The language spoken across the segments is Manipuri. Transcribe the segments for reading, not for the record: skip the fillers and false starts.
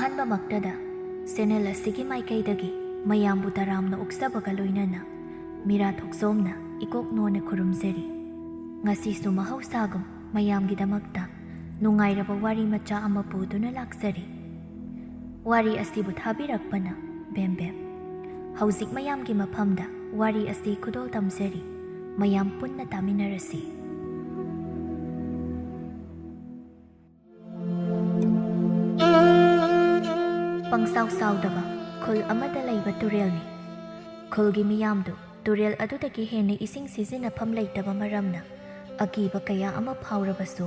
ꯑꯍꯥꯟꯕꯃꯛꯇꯗ ꯆꯦꯅꯦꯜ ꯑꯁꯤꯒꯤ ꯃꯥꯏꯀꯩꯗꯒꯤ ꯃꯌꯥꯝꯕꯨ ꯇꯔꯥꯝꯅ ꯑꯣꯛꯆꯕꯒ ꯂꯣꯏꯅꯅ ꯃꯤꯔꯥ ꯊꯣꯛꯆꯣꯝꯅ ꯏꯀꯣꯛ ꯅꯣꯟꯅ ꯈꯨꯔꯨꯝꯖꯔꯤ꯫ ꯉꯁꯤꯁꯨ ꯃꯍꯧꯁꯥꯒꯨꯝ ꯃꯌꯥꯝꯒꯤꯗꯃꯛꯇ ꯅꯨꯡꯉꯥꯏꯔꯕ ꯋꯥꯔꯤ ꯃꯆꯥ ꯑꯃ ꯄꯨꯗꯨꯅ ꯂꯥꯛꯆꯔꯤ꯫ ꯋꯥꯔꯤ ꯑꯁꯤꯕꯨ ꯊꯥꯕꯤꯔꯛꯄꯅ ꯕꯦꯝꯕꯦꯝ꯫ ꯍꯧꯖꯤꯛ ꯃꯌꯥꯝꯒꯤ ꯃꯐꯝꯗ ꯋꯥꯔꯤ ꯑꯁꯤ ꯈꯨꯗꯣꯜ ꯇꯝꯖꯔꯤ꯫ ꯃꯌꯥꯝ ꯄꯨꯟꯅ ꯇꯥꯃꯤꯟꯅꯔꯁꯤ꯫ ꯄꯪꯁꯥꯎ ꯁꯥꯎꯗꯕ ꯈꯨꯜ ꯑꯃꯗ ꯂꯩꯕ ꯇꯨꯔꯦꯜꯅꯤ꯫ ꯈꯨꯜꯒꯤ ꯃꯤꯌꯥꯝꯗꯨ ꯇꯨꯔꯦꯜ ꯑꯗꯨꯗꯒꯤ ꯍꯦꯟꯅ ꯏꯁꯤꯡ ꯁꯤꯖꯤꯟꯅꯐꯝ ꯂꯩꯇꯕ ꯃꯔꯝꯅ ꯑꯀꯤꯕ ꯀꯌꯥ ꯑꯃ ꯐꯥꯎꯔꯕꯁꯨ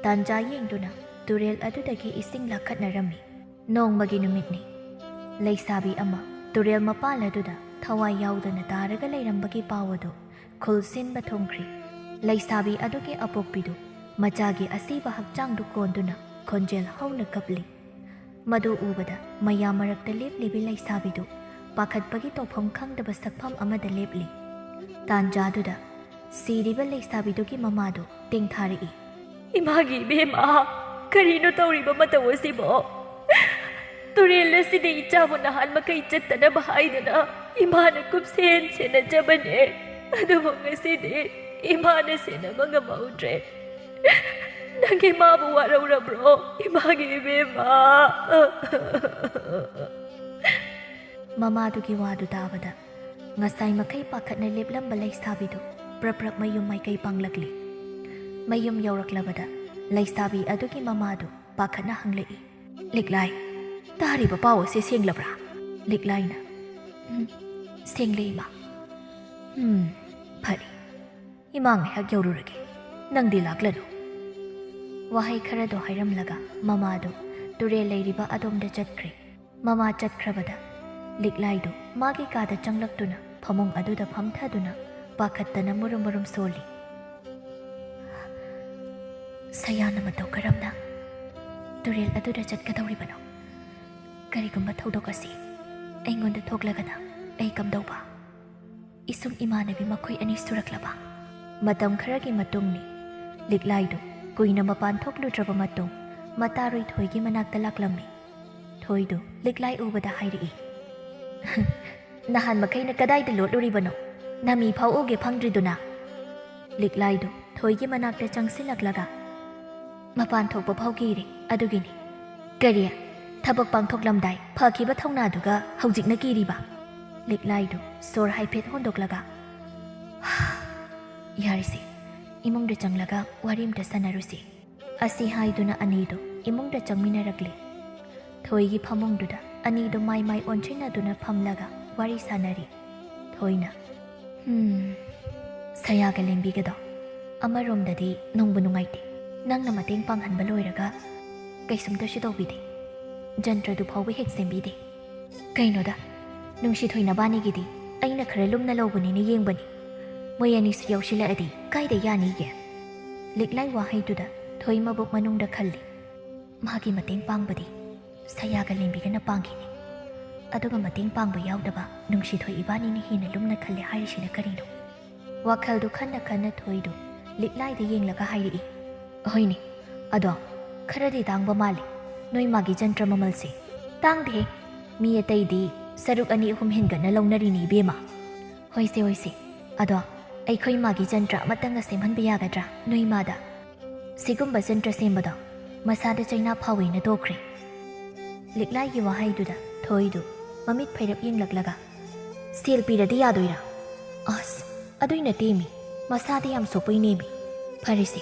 ꯇꯥꯟꯖꯥ ꯌꯦꯡꯗꯨꯅ ꯇꯨꯔꯦꯜ ꯑꯗꯨꯗꯒꯤ ꯏꯁꯤꯡ ꯂꯥꯈꯠꯅꯔꯝꯃꯤ꯫ ꯅꯣꯡꯃꯒꯤ ꯅꯨꯃꯤꯠꯅꯤ꯫ ꯂꯩꯁꯥꯕꯤ ꯑꯃ ꯇꯨꯔꯦꯜ ꯃꯄꯥꯟ ꯑꯗꯨꯗ ꯊꯋꯥꯏ ꯌꯥꯎꯗꯅ ꯇꯥꯔꯒ ꯂꯩꯔꯝꯕꯒꯤ ꯄꯥꯎ ꯑꯗꯨ ꯈꯨꯜ ꯁꯤꯟꯕ ꯊꯨꯡꯈ꯭ꯔꯤ꯫ ꯂꯩꯁꯥꯕꯤ ꯑꯗꯨꯒꯤ ꯑꯄꯣꯛꯄꯤꯗꯨ ꯃꯆꯥꯒꯤ ꯑꯁꯤꯕ ꯍꯛꯆꯥꯡꯗꯨ ꯀꯣꯟꯗꯨꯅ ꯈꯣꯟꯖꯦꯜ ꯍꯧꯅ ꯀꯞꯂꯤ꯫ ꯃꯗꯨ ꯎꯕꯗ ꯃꯌꯥꯝ ꯃꯔꯛꯇ ꯂꯦꯞꯂꯤꯕꯤ ꯂꯩꯁꯥꯕꯤꯗꯨ ꯄꯥꯈꯠꯄꯒꯤ ꯇꯧꯐꯝ ꯈꯪꯗꯕ ꯁꯛꯐꯝ ꯑꯃꯗ ꯂꯦꯞꯂꯤ꯫ ꯇꯥꯟꯖꯥꯗꯨꯗ ꯁꯤꯔꯤꯕ ꯂꯩꯁꯥꯕꯤꯗꯨꯒꯤ ꯃꯃꯥꯗꯨ ꯇꯦꯡꯊꯥꯔꯛꯏ꯫ ꯏꯃꯥꯒꯤ ꯏꯕꯦꯝꯃ, ꯀꯔꯤꯅꯣ ꯇꯧꯔꯤꯕ ꯃꯇꯧ ꯑꯁꯤꯕꯣ? ꯇꯨꯔꯦꯜ ꯑꯁꯤꯗ ꯏꯆꯥꯕꯨ ꯅꯍꯥꯟ ꯃꯈꯩ ꯆꯠꯇꯅꯕ ꯍꯥꯏꯗꯅ ꯏꯃꯥꯅ ꯀꯨꯞꯁꯦꯟ ꯁꯦꯟꯅꯖꯕꯅꯦ꯫ ꯑꯗꯨꯕꯨ ꯉꯁꯤꯗꯤ ꯏꯃꯥꯅ ꯁꯦꯟꯅꯕ ꯉꯝꯍꯧꯗ꯭ꯔꯦ꯫ ꯅꯪꯒꯤ ꯃꯥꯕꯨ ꯋꯥꯔꯧꯔꯕ꯭ꯔꯣ ꯏꯃꯥꯒꯤ ꯏꯕꯦꯝꯃ? ꯃꯃꯥꯗꯨꯒꯤ ꯋꯥꯗꯨ ꯇꯥꯕꯗ ꯉꯁꯥꯏ ꯃꯈꯩ ꯄꯥꯈꯠꯅ ꯂꯦꯞꯂꯝꯕ ꯂꯩꯁꯥꯕꯤꯗꯨ ꯄ꯭ꯔꯞ ꯃꯌꯨꯝ ꯃꯥꯏꯀꯩ ꯄꯥꯡꯂꯛꯂꯤ꯫ ꯃꯌꯨꯝ ꯌꯧꯔꯛꯂꯕꯗ ꯂꯩꯁꯥꯕꯤ ꯑꯗꯨꯒꯤ ꯃꯃꯥꯗꯨ ꯄꯥꯈꯠꯅ ꯍꯪꯂꯛꯏ꯫ ꯂꯤꯛꯂꯥꯏ, ꯇꯥꯔꯤꯕ ꯄꯥꯎ ꯑꯁꯤ ꯁꯦꯡꯂꯕ꯭ꯔꯥ? ꯂꯤꯛꯂꯥꯏꯅ ꯁꯦꯡꯂꯦ ꯏꯃꯥ꯫ ꯐꯔꯦ, ꯏꯃꯥ ꯉꯥꯏꯍꯥꯛ ꯌꯧꯔꯨꯔꯒꯦ, ꯅꯪꯗꯤ ꯂꯥꯛꯂꯅꯨ꯫ ꯋꯥꯍꯩ ꯈꯔꯗꯣ ꯍꯥꯏꯔꯝꯂꯒ ꯃꯃꯥꯗꯨ ꯇꯨꯔꯦꯜ ꯂꯩꯔꯤꯕ ꯑꯗꯣꯝꯗ ꯆꯠꯈ꯭ꯔꯦ꯫ ꯃꯃꯥ ꯆꯠꯈ꯭ꯔꯕꯗ ꯂꯤꯛꯂꯥꯏꯗꯨ ꯃꯥꯒꯤ ꯀꯥꯗ ꯆꯪꯂꯛꯇꯨꯅ ꯐꯃꯨꯡ ꯑꯗꯨꯗ ꯐꯝꯊꯗꯨꯅ ꯄꯥꯈꯠꯇꯅ ꯃꯨꯔꯨꯝ ꯃꯨꯔꯨꯝ ꯁꯣꯜꯂꯤ꯫ ꯁꯌꯥꯅ ꯃꯇꯧ ꯀꯔꯝꯅ ꯇꯨꯔꯦꯜ ꯑꯗꯨꯗ ꯆꯠꯀꯗꯧꯔꯤꯕꯅꯣ? ꯀꯔꯤꯒꯨꯝꯕ ꯊꯧꯗꯣꯛ ꯑꯁꯤ ꯑꯩꯉꯣꯟꯗ ꯊꯣꯛꯂꯒꯅ ꯑꯩ ꯀꯝꯗꯧꯕ? ꯏꯁꯨꯡ ꯏꯃꯥꯟꯅꯕꯤ ꯃꯈꯣꯏ ꯑꯅꯤ ꯁꯨꯔꯛꯂꯕ? ꯃꯇꯝ ꯈꯔꯒꯤ ꯃꯇꯨꯡꯅꯤ꯫ ꯂꯤꯛꯂꯥꯏꯗꯨ ꯀꯨꯏꯅ ꯃꯄꯥꯟ ꯊꯣꯛꯂꯨꯗ꯭ꯔꯕ ꯃꯇꯨꯡ ꯃꯇꯥꯔꯣꯏ ꯊꯣꯏꯒꯤ ꯃꯅꯥꯛꯇ ꯂꯥꯛꯂꯝꯃꯤ꯫ ꯊꯣꯏꯗꯨ ꯂꯤꯛꯂꯥꯏ ꯎꯕꯗ ꯍꯥꯏꯔꯛꯏ꯫ ꯅꯍꯥꯟ ꯃꯈꯩꯅ ꯀꯗꯥꯏꯗ ꯂꯣꯠꯂꯨꯔꯤꯕꯅꯣ? ꯅꯃꯤ ꯐꯥꯎ ꯎꯒꯦ ꯐꯪꯗ꯭ꯔꯤꯗꯨꯅ? ꯂꯤꯛꯂꯥꯏꯗꯨ ꯊꯣꯏꯒꯤ ꯃꯅꯥꯛꯇ ꯆꯪꯁꯤꯜꯂꯛꯂꯒ ꯃꯄꯥꯟ ꯊꯣꯛꯄ ꯐꯥꯎ ꯀꯤꯔꯦ, ꯑꯗꯨꯒꯤꯅꯤ꯫ ꯀꯔꯤ, ꯊꯕꯛ ꯄꯥꯡꯊꯣꯛꯂꯝꯗꯥꯏ ꯐꯈꯤꯕ ꯊꯧꯅꯥꯗꯨꯒ ꯍꯧꯖꯤꯛꯅ ꯀꯤꯔꯤꯕ? ꯂꯤꯛꯂꯥꯏꯗꯨ ꯁꯣꯔ ꯍꯥꯏꯐꯦꯠ ꯍꯣꯟꯗꯣꯛꯂꯒ ꯌꯥꯔꯤꯁꯤ, ꯏꯃꯨꯡꯗ ꯆꯪꯂꯒ ꯋꯥꯔꯤ ꯑꯃꯇ ꯁꯥꯟꯅꯔꯨꯁꯤ ꯑꯁꯤ ꯍꯥꯏꯗꯨꯅ ꯑꯅꯤꯗꯨ ꯏꯃꯨꯡꯗ ꯆꯪꯃꯤꯟꯅꯔꯛꯂꯤ꯫ ꯊꯣꯏꯒꯤ ꯐꯃꯨꯡꯗꯨꯗ ꯑꯅꯤꯗꯨ ꯃꯥꯏ ꯃꯥꯏ ꯑꯣꯟꯁꯤꯟꯅꯗꯨꯅ ꯐꯝꯂꯒ ꯋꯥꯔꯤ ꯁꯥꯟꯅꯔꯤ꯫ ꯊꯣꯏꯅ ꯁꯌꯥꯒ ꯂꯦꯡꯕꯤꯒꯗꯣ ꯑꯃꯔꯣꯝꯗꯗꯤ ꯅꯨꯡꯕꯨ ꯅꯨꯡꯉꯥꯏꯇꯦ꯫ ꯅꯪꯅ ꯃꯇꯦꯡ ꯄꯥꯡꯍꯟꯕ ꯂꯣꯏꯔꯒ ꯀꯩꯁꯨꯝꯇꯁꯨ ꯇꯧꯕꯤꯗꯦ, ꯖꯟꯇ꯭ꯔꯗꯨ ꯐꯥꯎꯕ ꯍꯦꯛ ꯁꯦꯝꯕꯤꯗꯦ꯫ ꯀꯩꯅꯣꯗ, ꯅꯨꯡꯁꯤꯊꯣꯏ ꯅꯕꯥꯅꯤꯒꯤꯗꯤ ꯑꯩꯅ ꯈꯔ ꯂꯨꯝꯅ ꯂꯧꯕꯅꯤꯅ ꯌꯦꯡꯕꯅꯤ꯫ ꯃꯣꯏ ꯑꯅꯤꯁꯨ ꯌꯥꯎꯁꯤꯜꯂꯛꯑꯗꯤ ꯀꯥꯏꯗ ꯌꯥꯅꯤꯒꯦ? ꯂꯤꯛꯂꯥꯏ ꯋꯥꯍꯩꯗꯨꯗ ꯊꯣꯏ ꯃꯕꯨꯛ ꯃꯅꯨꯡꯗ ꯈꯜꯂꯤ꯫ ꯃꯥꯒꯤ ꯃꯇꯦꯡ ꯄꯥꯡꯕꯗꯤ ꯁꯌꯥꯒ ꯂꯦꯡꯕꯤꯒꯅ ꯄꯥꯡꯈꯤꯅꯤ, ꯑꯗꯨꯒ ꯃꯇꯦꯡ ꯄꯥꯡꯕ ꯌꯥꯎꯗꯕ ꯅꯨꯡꯁꯤꯊꯣꯏ ꯏꯕꯥꯅꯤꯅ ꯍꯦꯟꯅ ꯂꯨꯝꯅ ꯈꯜꯂꯦ ꯍꯥꯏꯔꯤꯁꯤꯅ ꯀꯔꯤꯅꯣ? ꯋꯥꯈꯜꯗꯨ ꯈꯟꯅ ꯈꯟꯅ ꯊꯣꯏꯗꯨ ꯂꯤꯛꯂꯥꯏꯗ ꯌꯦꯡꯂꯒ ꯍꯥꯏꯔꯛꯏ꯫ ꯍꯣꯏꯅꯦ, ꯑꯗꯣ ꯈꯔꯗꯤ ꯇꯥꯡꯕ ꯃꯥꯜꯂꯤ ꯅꯣꯏ ꯃꯥꯒꯤ ꯖꯟꯇ꯭ꯔ ꯃꯃꯜꯁꯦ꯫ ꯇꯥꯡꯗꯦ, ꯃꯤ ꯑꯇꯩꯗꯤ ꯁꯔꯨꯛ 2-3 ꯍꯦꯟꯒꯠꯅ ꯂꯧꯅꯔꯤꯅꯤ ꯏꯕꯦꯝꯃ꯫ ꯍꯣꯏꯁꯦ, ꯑꯗꯣ ꯑꯩꯈꯣꯏ ꯃꯥꯒꯤ ꯖꯟꯇ꯭ꯔ ꯑꯃꯇꯪꯒ ꯁꯦꯝꯍꯟꯕ ꯌꯥꯒꯗ꯭ꯔꯥ ꯅꯣꯏ ꯃꯥꯗ? ꯁꯤꯒꯨꯝꯕ ꯖꯟꯇ꯭ꯔ ꯁꯦꯝꯕꯗꯣ ꯃꯁꯥꯗ ꯆꯩꯅꯥ ꯐꯥꯎꯋꯦꯅ ꯇꯣꯛꯈ꯭ꯔꯦ꯫ ꯂꯤꯛꯂꯥꯏꯒꯤ ꯋꯥꯍꯩꯗꯨꯗ ꯊꯣꯏꯗꯨ ꯃꯃꯤꯠ ꯐꯩꯔꯞ ꯌꯦꯡꯂꯛꯂꯒ ꯁꯦꯜ ꯄꯤꯔꯗꯤ ꯌꯥꯗꯣꯏꯔꯥ? ꯑꯁ, ꯑꯗꯨꯏ ꯅꯠꯇꯦꯃꯤ, ꯃꯁꯥꯗ ꯌꯥꯝ ꯁꯣꯛꯄꯩꯅꯦꯃꯤ꯫ ꯐꯔꯦꯁꯦ,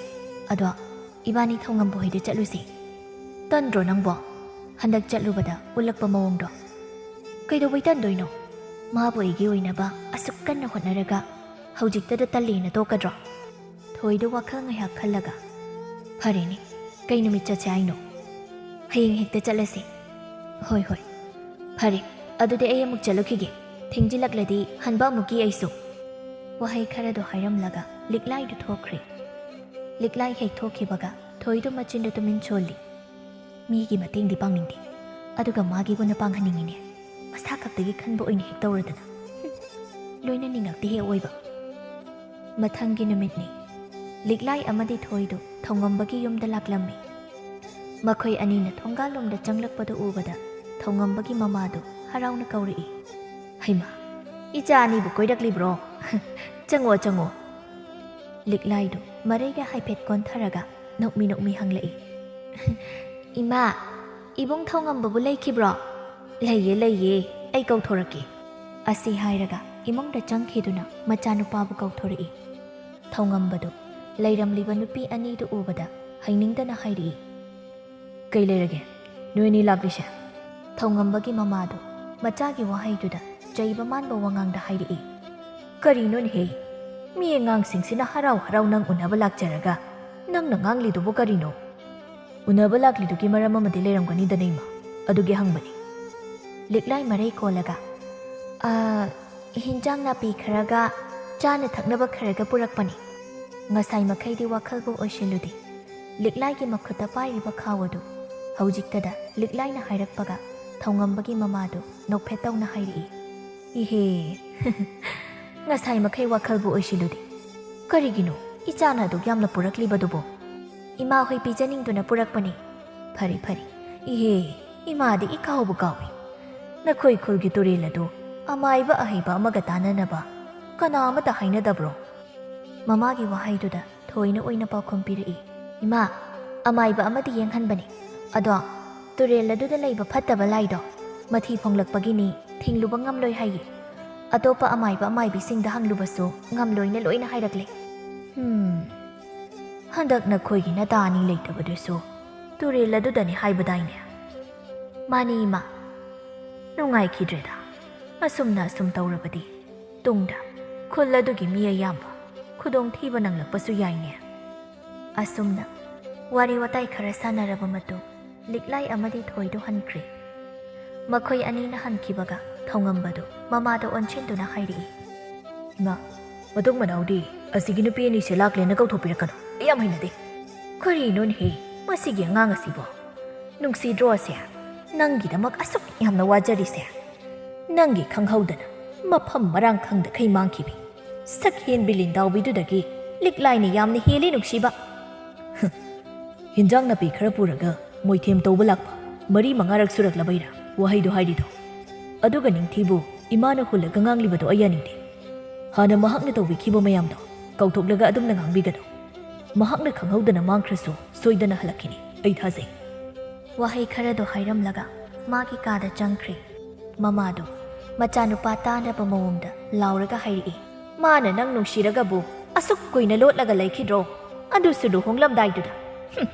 ꯑꯗꯣ ꯏꯕꯥꯅꯤ ꯊꯧꯉꯝꯕ ꯍꯣꯏꯗ ꯆꯠꯂꯨꯁꯦ꯫ ꯇꯟꯗ꯭ꯔꯣ ꯅꯪꯕꯣ? ꯍꯟꯗꯛ ꯆꯠꯂꯨꯕꯗ ꯎꯠꯂꯛꯄ ꯃꯑꯣꯡꯗꯣ? ꯀꯩꯗꯧꯕꯩ ꯇꯟꯗꯣꯏꯅꯣ? ꯃꯥꯕꯨ ꯑꯩꯒꯤ ꯑꯣꯏꯅꯕ ꯑꯁꯨꯛ ꯀꯟꯅ ꯍꯣꯠꯅꯔꯒ ꯍꯧꯖꯤꯛꯇꯗ ꯇꯜꯂꯦꯅ ꯇꯣꯛꯀꯗ꯭ꯔꯣ? ꯊꯣꯏꯗꯨ ꯋꯥꯈꯜ ꯉꯥꯏꯍꯥꯛ ꯈꯜꯂꯒ ꯐꯔꯦꯅꯦ, ꯀꯩ ꯅꯨꯃꯤꯠ ꯆꯠꯁꯦ ꯍꯥꯏꯅꯣ? ꯍꯌꯦꯡ ꯍꯦꯛꯇ ꯆꯠꯂꯁꯤ꯫ ꯍꯣꯏ, ꯐꯔꯦ, ꯑꯗꯨꯗꯤ ꯑꯩ ꯑꯃꯨꯛ ꯆꯠꯂꯨꯈꯤꯒꯦ꯫ ꯊꯦꯡꯖꯤꯜꯂꯛꯂꯗꯤ ꯍꯟꯕ ꯑꯃꯨꯛꯀꯤ ꯑꯩꯁꯨ꯫ ꯋꯥꯍꯩ ꯈꯔꯗꯣ ꯍꯥꯏꯔꯝꯂꯒ ꯂꯤꯛꯂꯥꯏꯗꯨ ꯊꯣꯛꯈ꯭ꯔꯦ꯫ ꯂꯤꯛꯂꯥꯏ ꯍꯦꯛ ꯊꯣꯛꯈꯤꯕꯒ ꯊꯣꯏꯗꯨ ꯃꯆꯤꯟꯗ ꯇꯨꯃꯤꯟ ꯁꯣꯜꯂꯤ꯫ ꯃꯤꯒꯤ ꯃꯇꯦꯡꯗꯤ ꯄꯥꯡꯅꯤꯡꯗꯦ, ꯑꯗꯨꯒ ꯃꯥꯒꯤꯕꯨꯅ ꯄꯥꯡꯍꯟꯅꯤꯡꯉꯤꯅꯦ꯫ ꯃꯁꯥ ꯈꯛꯇꯒꯤ ꯈꯟꯕ ꯑꯣꯏꯅ ꯍꯦꯛ ꯇꯧꯔꯗꯅ ꯂꯣꯏꯅ ꯅꯤꯡꯉꯛꯇꯦ ꯍꯦꯛ ꯑꯣꯏꯕ꯫ ꯃꯊꯪꯒꯤ ꯅꯨꯃꯤꯠꯅꯤ꯫ ꯂꯤꯛꯂꯥꯏ ꯑꯃꯗꯤ ꯊꯣꯏꯗꯨ ꯊꯧꯉꯝꯕꯒꯤ ꯌꯨꯝꯗ ꯂꯥꯛꯂꯝꯃꯤ꯫ ꯃꯈꯣꯏ ꯑꯅꯤꯅ ꯊꯣꯡꯒꯥꯜꯂꯣꯝꯗ ꯆꯪꯂꯛꯄꯗꯨ ꯎꯕꯗ ꯊꯧꯉꯝꯕꯒꯤ ꯃꯃꯥꯗꯨ ꯍꯔꯥꯎꯅ ꯀꯧꯔꯛꯏ꯫ ꯍꯩꯃꯥ, ꯏꯆꯥ ꯑꯅꯤꯕꯨ ꯀꯣꯏꯔꯛꯂꯤꯕ꯭ꯔꯣ? ꯆꯪꯉꯣ ꯆꯪꯉꯣ꯫ ꯂꯤꯛꯂꯥꯏꯗꯨ ꯃꯔꯩꯒ ꯍꯥꯏꯐꯦꯠ ꯀꯣꯟꯊꯔꯒ ꯅꯣꯛꯃꯤ ꯍꯪꯂꯛꯏ꯫ ꯏꯃꯥ, ꯏꯕꯨꯡ ꯊꯧꯉꯝꯕꯕꯨ ꯂꯩꯈꯤꯕ꯭ꯔꯣ? ꯂꯩꯌꯦ ꯂꯩꯌꯦ, ꯑꯩ ꯀꯧꯊꯣꯔꯛꯀꯦ꯫ ꯑꯁꯤ ꯍꯥꯏꯔꯒ ꯏꯃꯨꯡꯗ ꯆꯪꯈꯤꯗꯨꯅ ꯃꯆꯥꯅꯨꯄꯥꯕꯨ ꯀꯧꯊꯣꯔꯛꯏ꯫ ꯊꯧꯉꯝꯕꯗꯨ ꯂꯩꯔꯝꯂꯤꯕ ꯅꯨꯄꯤ ꯑꯅꯤꯗꯨ ꯎꯕꯗ ꯍꯩꯅꯤꯡꯗꯅ ꯍꯥꯏꯔꯛꯏ꯫ ꯀꯩ ꯂꯩꯔꯒꯦ? ꯅꯣꯏ ꯑꯅꯤ ꯂꯥꯛꯂꯤꯁꯦ? ꯊꯧꯉꯝꯕꯒꯤ ꯃꯃꯥꯗꯨ ꯃꯆꯥꯒꯤ ꯋꯥꯍꯩꯗꯨꯗ ꯆꯩꯕ ꯃꯥꯟꯕ ꯋꯥꯉꯥꯡꯗ ꯍꯥꯏꯔꯛꯏ꯫ ꯀꯔꯤꯅꯣꯅꯦꯍꯦ? ꯃꯤ ꯑꯉꯥꯡꯁꯤꯡꯁꯤꯅ ꯍꯔꯥꯎ ꯅꯪ ꯎꯅꯕ ꯂꯥꯛꯆꯔꯒ ꯅꯪꯅ ꯉꯥꯡꯂꯤꯗꯨꯕꯨ ꯀꯔꯤꯅꯣ? ꯎꯅꯕ ꯂꯥꯛꯂꯤꯗꯨꯒꯤ ꯃꯔꯝ ꯑꯃꯗꯤ ꯂꯩꯔꯝꯒꯅꯤꯗꯅ ꯏꯃꯥ, ꯑꯗꯨꯒꯤ ꯍꯪꯕꯅꯤ꯫ ꯂꯤꯛꯂꯥꯏ ꯃꯔꯩ ꯀꯣꯜꯂꯒ ꯍꯤꯟꯖꯥꯡ ꯅꯥꯄꯤ ꯈꯔꯒ ꯆꯥꯅ ꯊꯛꯅꯕ ꯈꯔꯒ ꯄꯨꯔꯛꯄꯅꯤ꯫ ꯉꯁꯥꯏ ꯃꯈꯩꯗꯤ ꯋꯥꯈꯜꯕꯨ ꯑꯣꯏꯁꯤꯜꯂꯨꯗꯦ꯫ ꯂꯤꯛꯂꯥꯏꯒꯤ ꯃꯈꯨꯠꯇ ꯄꯥꯏꯔꯤꯕ ꯈꯥꯎ ꯑꯗꯨ ꯍꯧꯖꯤꯛꯇꯗ ꯂꯤꯛꯂꯥꯏꯅ ꯍꯥꯏꯔꯛꯄꯒ ꯊꯧꯉꯝꯕꯒꯤ ꯃꯃꯥꯗꯨ ꯅꯣꯛꯐꯦꯠ ꯇꯧꯅ ꯍꯥꯏꯔꯛꯏ꯫ ꯏꯍꯦ, ꯉꯁꯥꯏ ꯃꯈꯩ ꯋꯥꯈꯜꯕꯨ ꯑꯣꯏꯁꯤꯜꯂꯨꯗꯦ꯫ ꯀꯔꯤꯒꯤꯅꯣ ꯏꯆꯥꯅ ꯑꯗꯨꯛ ꯌꯥꯝꯅ ꯄꯨꯔꯛꯂꯤꯕꯗꯨꯕꯣ? ꯏꯃꯥ ꯍꯣꯏ ꯄꯤꯖꯅꯤꯡꯗꯨꯅ ꯄꯨꯔꯛꯄꯅꯤ꯫ ꯐꯔꯦ, ꯏꯍꯦ, ꯏꯃꯥꯗꯤ ꯏꯀꯥꯎꯕꯨ ꯀꯥꯎꯏ꯫ ꯅꯈꯣꯏ ꯈꯨꯜꯒꯤ ꯇꯨꯔꯦꯜ ꯑꯗꯨ ꯑꯃꯥꯏꯕ ꯑꯍꯩꯕ ꯑꯃꯒ ꯇꯥꯟꯅꯅꯕ ꯀꯅꯥ ꯑꯃꯠꯇ ꯍꯥꯏꯅꯗꯕ꯭ꯔꯣ? ꯃꯃꯥꯒꯤ ꯋꯥꯍꯩꯗꯨꯗ ꯊꯣꯏꯅ ꯑꯣꯏꯅ ꯄꯥꯎꯈꯨꯝ ꯄꯤꯔꯛꯏ꯫ ꯏꯃꯥ, ꯑꯃꯥꯏꯕ ꯑꯃꯗꯤ ꯌꯦꯡꯍꯟꯕꯅꯤ, ꯑꯗꯣ ꯇꯨꯔꯦꯜ ꯑꯗꯨꯗ ꯂꯩꯕ ꯐꯠꯇꯕ ꯂꯥꯏꯗꯣ ꯃꯊꯤ ꯐꯣꯡꯂꯛꯄꯒꯤꯅꯤ, ꯊꯤꯡꯂꯨꯕ ꯉꯝꯂꯣꯏ ꯍꯥꯏꯌꯦ꯫ ꯑꯇꯣꯞꯄ ꯑꯃꯥꯏꯕ ꯑꯃꯥꯏꯕꯤꯁꯤꯡꯗ ꯍꯪꯂꯨꯕꯁꯨ ꯉꯝꯂꯣꯏꯅ ꯂꯣꯏꯅ ꯍꯥꯏꯔꯛꯂꯦ꯫ ꯍꯟꯗꯛ ꯅꯈꯣꯏꯒꯤ ꯅꯇꯥ ꯑꯅꯤ ꯂꯩꯇꯕꯗꯨꯁꯨ ꯇꯨꯔꯦꯜ ꯑꯗꯨꯗꯅꯤ ꯍꯥꯏꯕꯗꯥꯏꯅꯦ? ꯃꯥꯅꯤ ꯏꯃꯥ꯫ ꯅꯨꯡꯉꯥꯏꯈꯤꯗ꯭ꯔꯦꯗ꯫ ꯑꯁꯨꯝ ꯇꯧꯔꯕꯗꯤ ꯇꯨꯡꯗ ꯈꯨꯜ ꯑꯗꯨꯒꯤ ꯃꯤ ꯑꯌꯥꯝꯕ ꯈꯨꯗꯣꯡꯊꯤꯕ ꯅꯪꯂꯛꯄꯁꯨ ꯌꯥꯏꯅꯦ꯫ ꯑꯁꯨꯝꯅ ꯋꯥꯔꯤ ꯋꯥꯇꯥꯏ ꯈꯔ ꯁꯥꯟꯅꯔꯕ ꯃꯇꯨꯡ ꯂꯤꯛꯂꯥꯏ ꯑꯃꯗꯤ ꯊꯣꯏꯗꯨ ꯍꯟꯈ꯭ꯔꯦ꯫ ꯃꯈꯣꯏ ꯑꯅꯤꯅ ꯍꯟꯈꯤꯕꯒ ꯊꯧꯉꯝꯕꯗꯨ ꯃꯃꯥꯗ ꯑꯣꯟꯁꯤꯟꯗꯨꯅ ꯍꯥꯏꯔꯛꯏ꯫ ꯏꯃꯥ, ꯃꯇꯨꯡ ꯃꯅꯥꯎꯗꯤ ꯑꯁꯤꯒꯤ ꯅꯨꯄꯤ ꯑꯅꯤꯁꯦ ꯂꯥꯛꯂꯦꯅ ꯀꯧꯊꯣꯛꯄꯤꯔꯛꯀꯅꯨ, ꯑꯩ ꯌꯥꯝ ꯍꯩꯅꯗꯦ꯫ ꯀꯔꯤꯅꯣꯅꯦꯍꯦ, ꯃꯁꯤꯒꯤ ꯑꯉꯥꯡ ꯑꯁꯤꯕꯣ? ꯅꯨꯡꯁꯤꯗ꯭ꯔꯣ ꯑꯁꯦ? ꯅꯪꯒꯤꯗꯃꯛ ꯑꯁꯨꯛ ꯌꯥꯝꯅ ꯋꯥꯖꯔꯤꯁꯦ, ꯅꯪꯒꯤ ꯈꯪꯍꯧꯗꯅ ꯃꯐꯝ ꯃꯔꯥꯡ ꯈꯪꯗꯈꯩ ꯃꯥꯡꯈꯤꯕꯤ ꯁꯛꯍꯦꯟꯕꯤ ꯂꯤꯟꯗꯥꯎꯕꯤꯗꯨꯗꯒꯤ ꯂꯤꯛꯂꯥꯏꯅ ꯌꯥꯝꯅ ꯍꯦꯜꯂꯤ ꯅꯨꯡꯁꯤꯕ꯫ ꯍꯤꯟꯖꯥꯡ ꯅꯥꯄꯤ ꯈꯔ ꯄꯨꯔꯒ ꯃꯣꯏꯊꯦꯝ ꯇꯧꯕ ꯂꯥꯛꯄ 4-5ꯔꯛ ꯁꯨꯔꯛꯂꯕꯩꯔꯥ ꯋꯥꯍꯩꯗꯣ ꯍꯥꯏꯔꯤꯗꯣ? ꯑꯗꯨꯒ ꯅꯤꯡꯊꯤꯕꯨ ꯏꯃꯥꯅ ꯍꯨꯜꯂꯒ ꯉꯥꯡꯂꯤꯕꯗꯣ ꯑꯩ ꯌꯥꯅꯤꯡꯗꯦ꯫ ꯍꯥꯟꯅ ꯃꯍꯥꯛꯅ ꯇꯧꯕꯤꯈꯤꯕ ꯃꯌꯥꯝꯗꯣ ꯀꯧꯊꯣꯛꯂꯒ ꯑꯗꯨꯝꯅ ꯉꯥꯡꯕꯤꯒꯅꯨ꯫ ꯃꯍꯥꯛꯅ ꯈꯪꯍꯧꯗꯅ ꯃꯥꯡꯈ꯭ꯔꯁꯨ ꯁꯣꯏꯗꯅ ꯍꯜꯂꯛꯈꯤꯅꯤ, ꯑꯩ ꯊꯥꯖꯩ꯫ ꯋꯥꯍꯩ ꯈꯔꯗꯣ ꯍꯥꯏꯔꯝꯂꯒ ꯃꯥꯒꯤ ꯀꯥꯗ ꯆꯪꯈ꯭ꯔꯦ꯫ ꯃꯃꯥꯗꯨ ꯃꯆꯥꯅꯨꯄꯥ ꯇꯥꯅꯕ ꯃꯑꯣꯡꯗ ꯂꯥꯎꯔꯒ ꯍꯥꯏꯔꯛꯏ꯫ ꯃꯥꯅ ꯅꯪ ꯅꯨꯡꯁꯤꯔꯒꯕꯨ ꯑꯁꯨꯛ ꯀꯨꯏꯅ ꯂꯣꯠꯂꯒ ꯂꯩꯈꯤꯗ꯭ꯔꯣ? ꯑꯗꯨꯁꯨ ꯂꯨꯍꯣꯡꯂꯝꯗꯥꯏꯗꯨꯗ꯫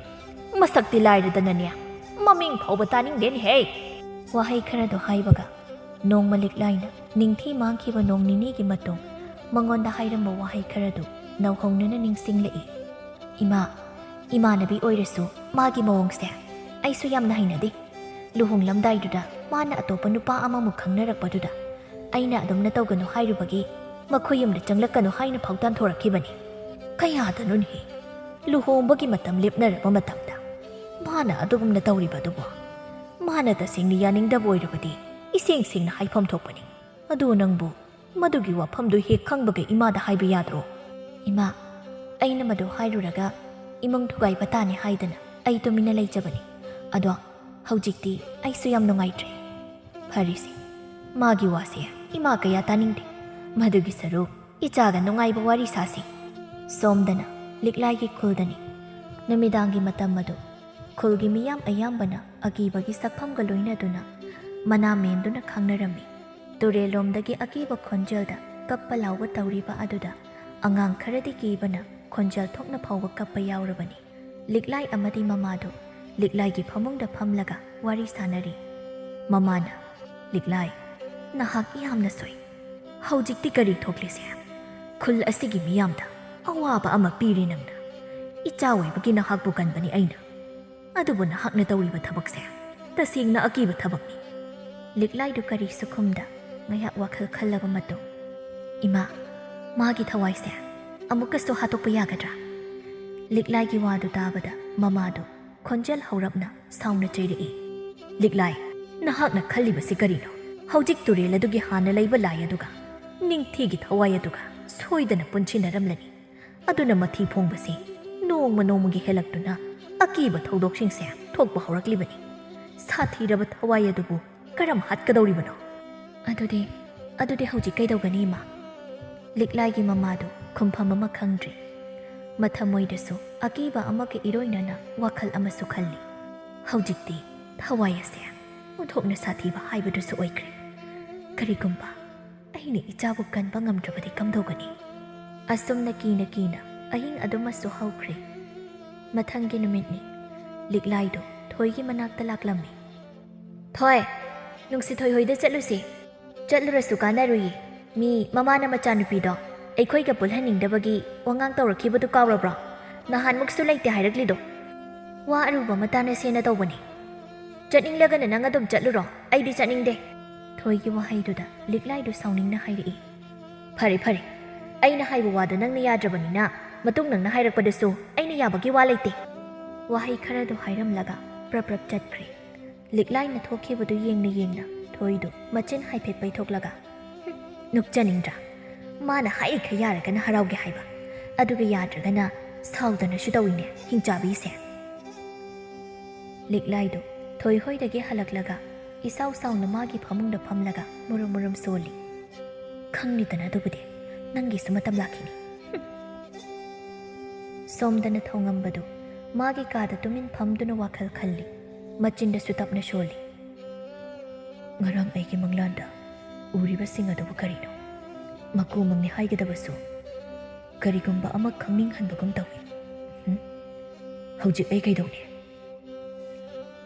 ꯃꯁꯛꯇꯤ ꯂꯥꯏꯔꯗꯅꯅꯦ, ꯃꯃꯤꯡ ꯐꯥꯎꯕ ꯇꯥꯅꯤꯡꯗꯦꯅꯦꯍꯦ꯫ ꯋꯥꯍꯩ ꯈꯔꯗꯣ ꯍꯥꯏꯕꯒ ꯅꯣꯡꯃ ꯂꯤꯛꯂꯥꯏꯅ ꯅꯤꯡꯊꯤ ꯃꯥꯡꯈꯤꯕ ꯅꯣꯡ ꯅꯤꯅꯤꯒꯤ ꯃꯇꯨꯡ ꯃꯉꯣꯟꯗ ꯍꯥꯏꯔꯝꯕ ꯋꯥꯍꯩ ꯈꯔꯗꯨ ꯅꯧꯍꯧꯅꯅ ꯅꯤꯡꯁꯤꯡꯂꯛꯏ꯫ ꯏꯃꯥ, ꯏꯃꯥꯟꯅꯕꯤ ꯑꯣꯏꯔꯁꯨ ꯃꯥꯒꯤ ꯃꯑꯣꯡꯁꯦ ꯑꯩꯁꯨ ꯌꯥꯝꯅ ꯍꯩꯅꯗꯦ꯫ ꯂꯨꯍꯣꯡꯂꯝꯗꯥꯏꯗꯨꯗ ꯃꯥꯅ ꯑꯇꯣꯞꯄ ꯅꯨꯄꯥ ꯑꯃꯃꯨꯛ ꯈꯪꯅꯔꯛꯄꯗꯨꯗ ꯑꯩꯅ ꯑꯗꯨꯝꯅ ꯇꯧꯒꯅꯨ ꯍꯥꯏꯔꯨꯕꯒꯤ ꯃꯈꯣꯏ ꯌꯨꯝꯗ ꯆꯪꯂꯛꯀꯅꯨ ꯍꯥꯏꯅ ꯐꯥꯎ ꯇꯥꯟꯊꯣꯔꯛꯈꯤꯕꯅꯤ꯫ ꯀꯌꯥꯗꯅꯣꯅꯦꯍꯦ, ꯂꯨꯍꯣꯡꯕꯒꯤ ꯃꯇꯝ ꯂꯦꯞꯅꯔꯕ ꯃꯇꯝꯗ ꯃꯥꯅ ꯑꯗꯨꯒꯨꯝꯅ ꯇꯧꯔꯤꯕ ꯑꯗꯨꯕꯨ? ꯃꯥꯅ ꯇꯁꯦꯡꯅ ꯌꯥꯅꯤꯡꯗꯕ ꯑꯣꯏꯔꯕꯗꯤ ꯏꯁꯦꯡ ꯁꯦꯡꯅ ꯍꯥꯏꯐꯝ ꯊꯣꯛꯄꯅꯤ꯫ ꯑꯗꯨ ꯅꯪꯕꯨ ꯃꯗꯨꯒꯤ ꯋꯥꯐꯝꯗꯨ ꯍꯦꯛ ꯈꯪꯕꯒ ꯏꯃꯥꯗ ꯍꯥꯏꯕ ꯌꯥꯗ꯭ꯔꯣ? ꯏꯃꯥ, ꯑꯩꯅ ꯃꯗꯨ ꯍꯥꯏꯔꯨꯔꯒ ꯏꯃꯨꯡ ꯊꯨꯒꯥꯏꯕ ꯇꯥꯅꯤ ꯍꯥꯏꯗꯅ ꯑꯩ ꯇꯨꯃꯤꯟꯅ ꯂꯩꯖꯕꯅꯤ꯫ ꯑꯗꯣ ꯍꯧꯖꯤꯛꯇꯤ ꯑꯩꯁꯨ ꯌꯥꯝ ꯅꯨꯡꯉꯥꯏꯇ꯭ꯔꯦ꯫ ꯐꯔꯤꯁꯦ, ꯃꯥꯒꯤ ꯋꯥꯁꯦ ꯏꯃꯥ ꯀꯌꯥ ꯇꯥꯅꯤꯡꯗꯦ꯫ ꯃꯗꯨꯒꯤ ꯁꯔꯨꯛ ꯏꯆꯥꯒ ꯅꯨꯡꯉꯥꯏꯕ ꯋꯥꯔꯤ ꯁꯥꯁꯤ꯫ ꯁꯣꯝꯗꯅ ꯂꯤꯛꯂꯥꯏꯒꯤ ꯈꯨꯜꯗꯅꯤ꯫ ꯅꯨꯃꯤꯗꯥꯡꯒꯤ ꯃꯇꯝ ꯑꯗꯨ ꯈꯨꯜꯒꯤ ꯃꯤꯌꯥꯝ ꯑꯌꯥꯝꯕꯅ ꯑꯀꯤꯕꯒꯤ ꯁꯛꯐꯝꯒ ꯂꯣꯏꯅꯗꯨꯅ ꯃꯅꯥ ꯃꯦꯟꯗꯨꯅ ꯈꯪꯅꯔꯝꯃꯤ꯫ ꯇꯨꯔꯦꯜꯂꯣꯝꯗꯒꯤ ꯑꯀꯤꯕ ꯈꯣꯟꯖꯦꯜꯗ ꯀꯞꯄ ꯂꯥꯎꯕ ꯇꯧꯔꯤꯕ ꯑꯗꯨꯗ ꯑꯉꯥꯡ ꯈꯔꯗꯤ ꯀꯤꯕꯅ ꯈꯣꯟꯖꯦꯜ ꯊꯣꯛꯅ ꯐꯥꯎꯕ ꯀꯞꯄ ꯌꯥꯎꯔꯕꯅꯤ꯫ ꯂꯤꯛꯂꯥꯏ ꯑꯃꯗꯤ ꯃꯃꯥꯗꯨ ꯂꯤꯛꯂꯥꯏꯒꯤ ꯐꯃꯨꯡꯗ ꯐꯝꯂꯒ ꯋꯥꯔꯤ ꯁꯥꯟꯅꯔꯤ꯫ ꯃꯃꯥꯅ, ꯂꯤꯛꯂꯥꯏ, ꯅꯍꯥꯛ ꯌꯥꯝꯅ ꯁꯣꯏ꯫ ꯍꯧꯖꯤꯛꯇꯤ ꯀꯔꯤ ꯊꯣꯛꯂꯤꯁꯦ? ꯈꯨꯜ ꯑꯁꯤꯒꯤ ꯃꯤꯌꯥꯝꯗ ꯑꯋꯥꯕ ꯑꯃ ꯄꯤꯔꯤ ꯅꯪꯅ꯫ ꯏꯆꯥ ꯑꯣꯏꯕꯒꯤ ꯅꯍꯥꯛꯄꯨ ꯀꯟꯕꯅꯤ ꯑꯩꯅ꯫ ꯑꯗꯨꯕꯨ ꯅꯍꯥꯛꯅ ꯇꯧꯔꯤꯕ ꯊꯕꯛꯁꯦ ꯇꯁꯦꯡꯅ ꯑꯀꯤꯕ ꯊꯕꯛꯅꯤ꯫ ꯂꯤꯛꯂꯥꯏꯗꯨ ꯀꯔꯤꯁꯨ ꯈꯨꯝꯗ ꯉꯥꯏꯍꯥꯛ ꯋꯥꯈꯜ ꯈꯜꯂꯕ ꯃꯇꯨꯡ, ꯏꯃꯥ, ꯃꯥꯒꯤ ꯊꯋꯥꯏꯁꯦ ꯑꯃꯨꯛꯀꯁꯨ ꯍꯥꯠꯇꯣꯛꯄ ꯌꯥꯒꯗ꯭ꯔꯥ? ꯂꯤꯛꯂꯥꯏꯒꯤ ꯋꯥꯗꯨ ꯇꯥꯕꯗ ꯃꯃꯥꯗꯨ ꯈꯣꯟꯖꯦꯜ ꯍꯧꯔꯞꯅ ꯁꯥꯎꯅ ꯆꯩꯔꯛꯏ꯫ ꯂꯤꯛꯂꯥꯏ, ꯅꯍꯥꯛꯅ ꯈꯜꯂꯤꯕꯁꯤ ꯀꯔꯤꯅꯣ? ꯍꯧꯖꯤꯛ ꯇꯨꯔꯦꯜ ꯑꯗꯨꯒꯤ ꯍꯥꯟꯅ ꯂꯩꯕ ꯂꯥꯏ ꯑꯗꯨꯒ ꯅꯤꯡꯊꯤꯒꯤ ꯊꯋꯥꯏ ꯑꯗꯨꯒ ꯁꯣꯏꯗꯅ ꯄꯨꯟꯁꯤꯟꯅꯔꯝꯂꯅꯤ꯫ ꯑꯗꯨꯅ ꯃꯊꯤ ꯐꯣꯡꯕꯁꯤ ꯅꯣꯡꯃ ꯅꯣꯡꯃꯒꯤ ꯍꯦꯜꯂꯛꯇꯨꯅ ꯑꯀꯤꯕ ꯊꯧꯗꯣꯛꯁꯤꯡꯁꯦ ꯊꯣꯛꯄ ꯍꯧꯔꯛꯂꯤꯕꯅꯤ꯫ ꯁꯥꯊꯤꯔꯕ ꯊꯋꯥꯏ ꯑꯗꯨꯕꯨ ꯀꯔꯝ ꯍꯥꯠꯀꯗꯧꯔꯤꯕꯅꯣ? ꯑꯗꯨꯗꯤ ꯍꯧꯖꯤꯛ ꯀꯩꯗꯧꯒꯅꯤ ꯏꯃꯥ? ꯂꯤꯛꯂꯥꯏꯒꯤ ꯃꯃꯥꯗꯨ ꯈꯨꯝꯐꯝ ꯑꯃ ꯈꯪꯗ꯭ꯔꯤ꯫ ꯃꯊꯃꯣꯏꯗꯁꯨ ꯑꯀꯤꯕ ꯑꯃꯒ ꯏꯔꯣꯏꯅꯅ ꯋꯥꯈꯜ ꯑꯃꯁꯨ ꯈꯜꯂꯤ꯫ ꯍꯧꯖꯤꯛꯇꯤ ꯊꯋꯥꯏ ꯑꯁꯦ ꯑꯣꯟꯊꯣꯛꯅ ꯁꯥꯊꯤꯕ ꯍꯥꯏꯕꯗꯨꯁꯨ ꯑꯣꯏꯈ꯭ꯔꯦ꯫ ꯀꯔꯤꯒꯨꯝꯕ ꯑꯩꯅ ꯏꯆꯥꯕꯨ ꯀꯟꯕ ꯉꯝꯗ꯭ꯔꯕꯗꯤ ꯀꯝꯗꯧꯒꯅꯤ? ꯑꯁꯨꯝꯅ ꯀꯤꯅ ꯑꯍꯤꯡ ꯑꯗꯨꯃꯁꯨ ꯍꯧꯈ꯭ꯔꯦ꯫ ꯃꯊꯪꯒꯤ ꯅꯨꯃꯤꯠꯅꯤ꯫ ꯂꯤꯛꯂꯥꯏꯗꯨ ꯊꯣꯏꯒꯤ ꯃꯅꯥꯛꯇ ꯂꯥꯛꯂꯝꯃꯤ꯫ ꯊꯣꯏ, ꯅꯨꯡꯁꯤꯊꯣꯏ ꯍꯣꯏꯗ ꯆꯠꯂꯨꯁꯤ꯫ ꯆꯠꯂꯨꯔꯁꯨ ꯀꯥꯟꯅꯔꯨꯏ꯫ ꯃꯤ ꯃꯃꯥꯅ ꯃꯆꯥꯅꯨꯄꯤꯗꯣ ꯑꯩꯈꯣꯏꯒ ꯄꯨꯜꯍꯟꯅꯤꯡꯗꯕꯒꯤ ꯋꯥꯉꯥꯡ ꯇꯧꯔꯛꯈꯤꯕꯗꯨ ꯀꯥꯎꯔꯕ꯭ꯔꯣ? ꯅꯍꯥꯟꯃꯨꯛꯁꯨ ꯂꯩꯇꯦ ꯍꯥꯏꯔꯛꯂꯤꯗꯣ꯫ ꯋꯥ ꯑꯔꯨꯕ ꯃꯇꯥꯅ ꯁꯦꯅ ꯇꯧꯕꯅꯤ꯫ ꯆꯠꯅꯤꯡꯂꯒꯅ ꯅꯪ ꯑꯗꯨꯝ ꯆꯠꯂꯨꯔꯣ, ꯑꯩꯗꯤ ꯆꯠꯅꯤꯡꯗꯦ꯫ ꯊꯣꯏꯒꯤ ꯋꯥꯍꯩꯗꯨꯗ ꯂꯤꯛꯂꯥꯏꯗꯨ ꯁꯥꯎꯅꯤꯡꯅ ꯍꯥꯏꯔꯛꯏ꯫ ꯐꯔꯦ, ꯑꯩꯅ ꯍꯥꯏꯕ ꯋꯥꯗꯣ ꯅꯪꯅ ꯌꯥꯗ꯭ꯔꯕꯅꯤꯅ ꯃꯇꯨꯡ ꯅꯪꯅ ꯍꯥꯏꯔꯛꯄꯗꯁꯨ ꯑꯩꯅ ꯌꯥꯕꯒꯤ ꯋꯥ ꯂꯩꯇꯦ꯫ ꯋꯥꯍꯩ ꯈꯔꯗꯨ ꯍꯥꯏꯔꯝꯂꯒ ꯄ꯭ꯔꯞ ꯆꯠꯈ꯭ꯔꯦ꯫ ꯂꯤꯛꯂꯥꯏꯅ ꯊꯣꯛꯈꯤꯕꯗꯨ ꯌꯦꯡꯅ ꯊꯣꯏꯗꯨ ꯃꯆꯤꯟ ꯍꯥꯏꯐꯦꯠ ꯄꯩꯊꯣꯛꯂꯒ ꯅꯣꯛꯆꯅꯤꯡꯗ꯭ꯔꯥ? ꯃꯥꯅ ꯍꯥꯏꯔꯤꯈꯩ ꯌꯥꯔꯒꯅ ꯍꯔꯥꯎꯒꯦ ꯍꯥꯏꯕ, ꯑꯗꯨꯒ ꯌꯥꯗ꯭ꯔꯒꯅ ꯁꯥꯎꯗꯅꯁꯨ ꯇꯧꯏꯅꯦ ꯍꯤꯡꯆꯥꯕꯤꯁꯦ꯫ ꯂꯤꯛꯂꯥꯏꯗꯨ ꯊꯣꯏ ꯍꯣꯏꯗꯒꯤ ꯍꯜꯂꯛꯂꯒ ꯏꯁꯥꯎ ꯁꯥꯎꯅ ꯃꯥꯒꯤ ꯐꯃꯨꯡꯗ ꯐꯝꯂꯒ ꯃꯨꯔꯨꯝ ꯁꯣꯜꯂꯤ꯫ ꯈꯪꯅꯤꯗꯅ ꯑꯗꯨꯕꯨꯗꯤ ꯅꯪꯒꯤꯁꯨ ꯃꯇꯝ ꯂꯥꯛꯈꯤꯅꯤ꯫ ꯁꯣꯝꯗꯅ ꯊꯧꯉꯝꯕꯗꯨ ꯃꯥꯒꯤ ꯀꯥꯗ ꯇꯨꯃꯤꯟ ꯐꯝꯗꯨꯅ ꯋꯥꯈꯜ ꯈꯜꯂꯤ꯫ ꯃꯆꯤꯟꯗꯁꯨ ꯇꯞꯅ ꯁꯣꯜꯂꯤ꯫ ꯉꯔꯥꯡ ꯑꯩꯒꯤ ꯃꯪꯂꯥꯟꯗ ꯎꯔꯤꯕꯁꯤꯡ ꯑꯗꯨꯕꯨ ꯀꯔꯤꯅꯣ? ꯃꯀꯨꯃꯪꯅꯤ ꯍꯥꯏꯒꯗꯕꯁꯨ ꯀꯔꯤꯒꯨꯝꯕ ꯑꯃ ꯈꯪꯅꯤꯡꯍꯟꯕꯒꯨꯝ ꯇꯧꯏ꯫ ꯍꯧꯖꯤꯛ ꯑꯩ ꯀꯩꯗꯧꯅꯤ?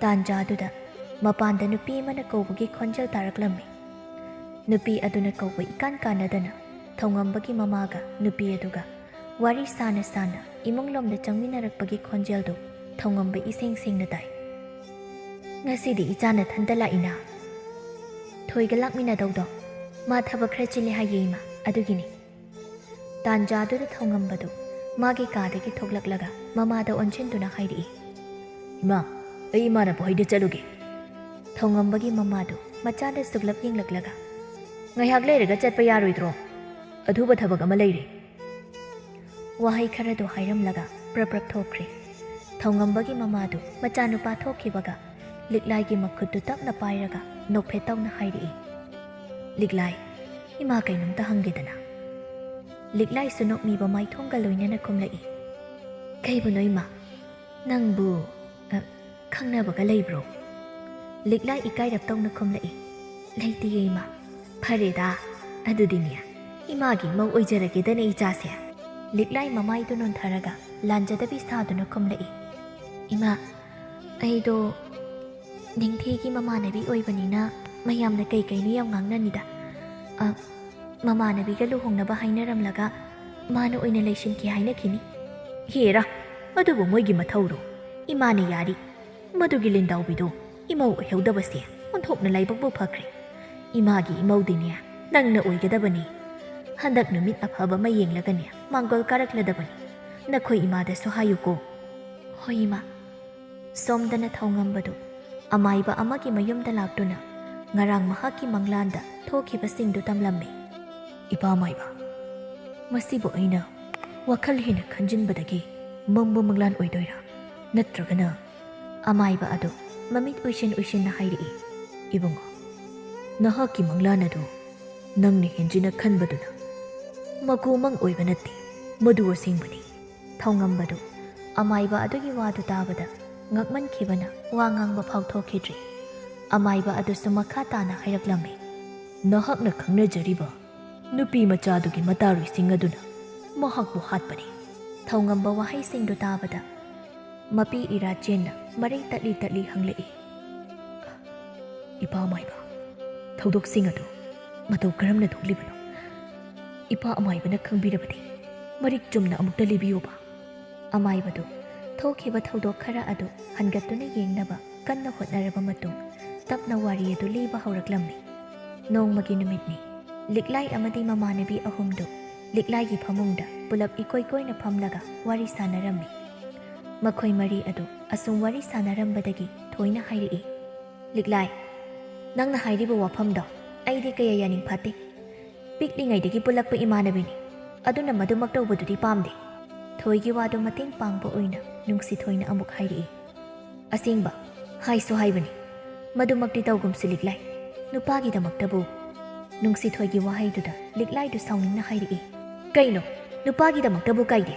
ꯇꯥꯟꯖꯥꯗꯨꯗ ꯃꯄꯥꯟꯗ ꯅꯨꯄꯤ ꯑꯃꯅ ꯀꯧꯕꯒꯤ ꯈꯣꯟꯖꯦꯜ ꯇꯥꯔꯛꯂꯝꯃꯤ꯫ ꯅꯨꯄꯤ ꯑꯗꯨꯅ ꯀꯧꯕ ꯏꯀꯥꯟ ꯀꯥꯟꯅꯗꯅ ꯊꯧꯉꯝꯕꯒꯤ ꯃꯃꯥꯒ ꯅꯨꯄꯤ ꯑꯗꯨꯒ ꯋꯥꯔꯤ ꯁꯥꯅ ꯏꯃꯨꯡꯂꯣꯝꯗ ꯆꯪꯃꯤꯟꯅꯔꯛꯄꯒꯤ ꯈꯣꯟꯖꯦꯜꯗꯨ ꯊꯧꯉꯝꯕ ꯏꯁꯦꯡ ꯁꯦꯡꯅ ꯇꯥꯏ꯫ ꯉꯁꯤꯗꯤ ꯏꯆꯥ ꯅꯊꯟꯇ ꯂꯥꯛꯏꯅ? ꯊꯣꯏꯒ ꯂꯥꯛꯃꯤꯟꯅꯗꯧꯗꯣ ꯃꯥ ꯊꯕꯛ ꯈꯔ ꯆꯤꯜꯂꯦ ꯍꯥꯏꯌꯦ ꯏꯃꯥ, ꯑꯗꯨꯒꯤꯅꯤ꯫ ꯇꯥꯟꯖꯥꯗꯨꯗ ꯊꯧꯉꯝꯕꯗꯨ ꯃꯥꯒꯤ ꯀꯥꯗꯒꯤ ꯊꯣꯛꯂꯛꯂꯒ ꯃꯃꯥꯗ ꯑꯣꯟꯁꯤꯟꯗꯨꯅ ꯍꯥꯏꯔꯛꯏ꯫ ꯏꯃꯥ, ꯑꯩ ꯏꯃꯥꯟꯅꯕ ꯍꯣꯏꯗ ꯆꯠꯂꯨꯒꯦ꯫ ꯊꯧꯉꯝꯕꯒꯤ ꯃꯃꯥꯗꯨ ꯃꯆꯥꯗ ꯁꯨꯛꯂꯞ ꯌꯦꯡꯂꯛꯂꯒ ꯉꯥꯏꯍꯥꯛ ꯂꯩꯔꯒ ꯆꯠꯄ ꯌꯥꯔꯣꯏꯗ꯭ꯔꯣ? ꯑꯊꯨꯕ ꯊꯕꯛ ꯑꯃ ꯂꯩꯔꯦ꯫ ꯋꯥꯍꯩ ꯈꯔꯗꯨ ꯍꯥꯏꯔꯝꯂꯒ ꯄ꯭ꯔꯞ ꯊꯣꯛꯈ꯭ꯔꯦ꯫ ꯊꯧꯉꯝꯕꯒꯤ ꯃꯃꯥꯗꯨ ꯃꯆꯥꯅꯨꯄꯥ ꯊꯣꯛꯈꯤꯕꯒ ꯂꯤꯛꯂꯥꯏꯒꯤ ꯃꯈꯨꯠꯇꯨ ꯇꯞꯅ ꯄꯥꯏꯔꯒ ꯅꯣꯛꯐꯦꯠ ꯇꯧꯅ ꯍꯥꯏꯔꯛꯏ꯫ ꯂꯤꯛꯂꯥꯏ, ꯏꯃꯥ ꯀꯩꯅꯣꯝꯇ ꯍꯪꯒꯦꯗꯅ? ꯂꯤꯛꯂꯥꯏꯁꯨ ꯅꯣꯛꯃꯤꯕ ꯃꯥꯏꯊꯣꯡꯒ ꯂꯣꯏꯅꯅ ꯈꯨꯝꯂꯛꯏ꯫ ꯀꯩꯕꯨꯅꯣ ꯏꯃꯥ? ꯅꯪꯕꯨ ꯈꯪꯅꯕꯒ ꯂꯩꯕ꯭ꯔꯣ? ꯂꯤꯛꯂꯥꯏ ꯏꯀꯥꯏꯔꯞ ꯇꯧꯅ ꯈꯨꯝꯂꯛꯏ꯫ ꯂꯩꯇꯤꯌꯦ ꯏꯃꯥ꯫ ꯐꯔꯦꯗꯥ, ꯑꯗꯨꯗꯤꯅꯦ ꯏꯃꯥꯒꯤ ꯏꯃꯧ ꯑꯣꯏꯖꯔꯒꯦꯗꯅꯦ ꯏꯆꯥꯁꯦ꯫ ꯂꯤꯛꯂꯥꯏ ꯃꯃꯥꯏꯗꯨ ꯅꯣꯟꯊꯔꯒ ꯂꯥꯟꯖꯗꯕꯤ ꯁꯥꯗꯨꯅ ꯈꯨꯝꯂꯛꯏ꯫ ꯏꯃꯥ, ꯑꯩꯗꯣ ꯅꯤꯡꯊꯤꯒꯤ ꯃꯃꯥꯟꯅꯕꯤ ꯑꯣꯏꯕꯅꯤꯅ ꯃꯌꯥꯝꯅ ꯀꯩꯅꯣ ꯌꯥꯝ ꯉꯥꯡꯅꯅꯤꯗ꯫ ꯃꯃꯥꯟꯅꯕꯤꯒ ꯂꯨꯍꯣꯡꯅꯕ ꯍꯥꯏꯅꯔꯝꯂꯒ ꯃꯥꯅ ꯑꯣꯏꯅ ꯂꯩꯁꯤꯟꯈꯤ ꯍꯥꯏꯅꯈꯤꯅꯤ꯫ ꯍꯦꯔꯥ, ꯑꯗꯨꯕꯨ ꯃꯣꯏꯒꯤ ꯃꯊꯧꯔꯣ? ꯏꯃꯥꯅ ꯌꯥꯔꯤ꯫ ꯃꯗꯨꯒꯤ ꯂꯤꯟꯗꯥꯎꯕꯤꯗꯣ ꯏꯃꯧ ꯑꯣꯏꯍꯧꯗꯕꯁꯦ ꯑꯣꯟꯊꯣꯛꯅ ꯂꯥꯏꯕꯛꯄꯨ ꯐꯈ꯭ꯔꯦ꯫ ꯏꯃꯥꯒꯤ ꯏꯃꯧꯗꯤꯅꯦ ꯅꯪꯅ ꯑꯣꯏꯒꯗꯕꯅꯤ꯫ ꯍꯟꯗꯛ ꯅꯨꯃꯤꯠ ꯑꯐꯕ ꯑꯃ ꯌꯦꯡꯂꯒꯅꯦ ꯃꯥꯡꯒꯣꯜ ꯀꯥꯔꯛꯂꯗꯕꯅꯤ꯫ ꯅꯈꯣꯏ ꯏꯃꯥꯗꯁꯨ ꯍꯥꯏꯌꯨꯀꯣ꯫ ꯍꯣꯏ ꯏꯃꯥ꯫ ꯁꯣꯝꯗꯅ ꯊꯧꯉꯝꯕꯗꯨ ꯑꯃꯥꯏꯕ ꯑꯃꯒꯤ ꯃꯌꯨꯝꯗ ꯂꯥꯛꯇꯨꯅ ꯉꯔꯥꯡ ꯃꯍꯥꯛꯀꯤ ꯃꯪꯂꯥꯟꯗ ꯊꯣꯛꯈꯤꯕꯁꯤꯡꯗꯨ ꯇꯝꯂꯝꯃꯤ꯫ ꯏꯄꯥꯃꯥꯏꯕ, ꯃꯁꯤꯕꯨ ꯑꯩꯅ ꯋꯥꯈꯜ ꯍꯦꯟꯅ ꯈꯟꯖꯤꯟꯕꯗꯒꯤ ꯃꯪꯕ ꯃꯪꯂꯥꯟ ꯑꯣꯏꯗꯣꯏꯔꯥ? ꯅꯠꯇ꯭ꯔꯒꯅ? ꯑꯃꯥꯏꯕ ꯑꯗꯨ ꯃꯃꯤꯠ ꯎꯏꯁꯤꯟꯅ ꯍꯥꯏꯔꯛꯏ꯫ ꯏꯕꯨꯡꯉꯣ, ꯅꯍꯥꯛꯀꯤ ꯃꯪꯂꯥꯟ ꯑꯗꯨ ꯅꯪꯅ ꯍꯦꯟꯖꯤꯟꯅ ꯈꯟꯕꯗꯨꯅ ꯃꯀꯨꯃꯪ ꯑꯣꯏꯕ ꯅꯠꯇꯦ, ꯃꯗꯨ ꯑꯁꯦꯡꯕꯅꯤ꯫ ꯊꯧꯉꯝꯕꯗꯨ ꯑꯃꯥꯏꯕ ꯑꯗꯨꯒꯤ ꯋꯥꯗꯨ ꯇꯥꯕꯗ ꯉꯛꯃꯟꯈꯤꯕꯅ ꯋꯥ ꯉꯥꯡꯕ ꯐꯥꯎꯊꯣꯛꯈꯤꯗ꯭ꯔꯤ꯫ ꯑꯃꯥꯏꯕ ꯑꯗꯨꯁꯨ ꯃꯈꯥ ꯇꯥꯅ ꯍꯥꯏꯔꯛꯂꯝꯃꯤ꯫ ꯅꯍꯥꯛꯅ ꯈꯪꯅꯖꯔꯤꯕ ꯅꯨꯄꯤ ꯃꯆꯥꯗꯨꯒꯤ ꯃꯇꯥꯔꯣꯏꯁꯤꯡ ꯑꯗꯨꯅ ꯃꯍꯥꯛꯄꯨ ꯍꯥꯠꯄꯅꯤ꯫ ꯊꯧꯉꯝꯕ ꯋꯥꯍꯩꯁꯤꯡꯗꯨ ꯇꯥꯕꯗ ꯃꯄꯤ ꯏꯔꯥ ꯆꯦꯟꯅ ꯃꯔꯩ ꯇꯠꯂꯤ ꯍꯪꯂꯛꯏ꯫ ꯏꯄꯥꯃꯥꯏꯕ, ꯊꯧꯗꯣꯛꯁꯤꯡ ꯑꯗꯨ ꯃꯇꯧ ꯀꯔꯝꯅ ꯊꯣꯛꯂꯤꯕꯅꯣ? ꯏꯄꯥ ꯑꯃꯥꯏꯕꯅ ꯈꯪꯕꯤꯔꯕꯗꯤ ꯃꯔꯤꯛ ꯆꯨꯝꯅ ꯑꯃꯨꯛꯇ ꯂꯤꯕꯤꯌꯨꯕ꯫ ꯑꯃꯥꯏꯕꯗꯨ ꯊꯣꯛꯈꯤꯕ ꯊꯧꯗꯣꯛ ꯈꯔ ꯑꯗꯨ ꯍꯟꯒꯠꯇꯨꯅ ꯌꯦꯡꯅꯕ ꯀꯟꯅ ꯍꯣꯠꯅꯔꯕ ꯃꯇꯨꯡ ꯇꯞꯅ ꯋꯥꯔꯤ ꯑꯗꯨ ꯂꯤꯕ ꯍꯧꯔꯛꯂꯝꯃꯤ꯫ ꯅꯣꯡꯃꯒꯤ ꯅꯨꯃꯤꯠꯅꯤ꯫ ꯂꯤꯛꯂꯥꯏ ꯑꯃꯗꯤ ꯃꯃꯥꯟꯅꯕꯤ ꯑꯍꯨꯝꯗꯨ ꯂꯤꯛꯂꯥꯏꯒꯤ ꯐꯃꯨꯡꯗ ꯄꯨꯂꯞ ꯏꯀꯣꯏ ꯀꯣꯏꯅ ꯐꯝꯂꯒ ꯋꯥꯔꯤ ꯁꯥꯅꯔꯝꯃꯤ꯫ ꯃꯈꯣꯏ ꯃꯔꯤ ꯑꯗꯨ ꯑꯁꯨꯝ ꯋꯥꯔꯤ ꯁꯥꯅꯔꯝꯕꯗꯒꯤ ꯊꯣꯏꯅ ꯍꯥꯏꯔꯛꯏ꯫ ꯂꯤꯛꯂꯥꯏ, ꯅꯪꯅ ꯍꯥꯏꯔꯤꯕ ꯋꯥꯐꯝꯗꯣ ꯑꯩꯗꯤ ꯀꯌꯥ ꯌꯥꯅꯤꯡ ꯐꯥꯠꯇꯦ꯫ ꯄꯤꯛꯂꯤꯉꯩꯗꯒꯤ ꯄꯨꯜꯂꯛꯄ ꯏꯃꯥꯟꯅꯕꯤꯅꯤ, ꯑꯗꯨꯅ ꯃꯗꯨꯃꯛ ꯇꯧꯕꯗꯨꯗꯤ ꯄꯥꯝꯗꯦ꯫ ꯊꯣꯏꯒꯤ ꯋꯥꯗꯨ ꯃꯇꯦꯡ ꯄꯥꯡꯕ ꯑꯣꯏꯅ ꯅꯨꯡꯁꯤꯊꯣꯏꯅ ꯑꯃꯨꯛ ꯍꯥꯏꯔꯛꯏ꯫ ꯑꯁꯦꯡꯕ ꯍꯥꯏꯁꯨ ꯍꯥꯏꯕꯅꯤ, ꯃꯗꯨꯃꯛꯇꯤ ꯇꯧꯒꯨꯝꯁꯤ ꯂꯤꯛꯂꯥꯏ꯫ ꯅꯨꯄꯥꯒꯤꯗꯃꯛꯇꯕꯨ ꯅꯨꯡꯁꯤꯊꯣꯏꯒꯤ ꯋꯥꯍꯩꯗꯨꯗ ꯂꯤꯛꯂꯥꯏꯗꯨ ꯁꯥꯎꯅꯤꯡꯅ ꯍꯥꯏꯔꯛꯏ꯫ ꯀꯩꯅꯣ ꯅꯨꯄꯥꯒꯤꯗꯃꯛꯇꯕꯨ ꯀꯥꯏꯗꯦ?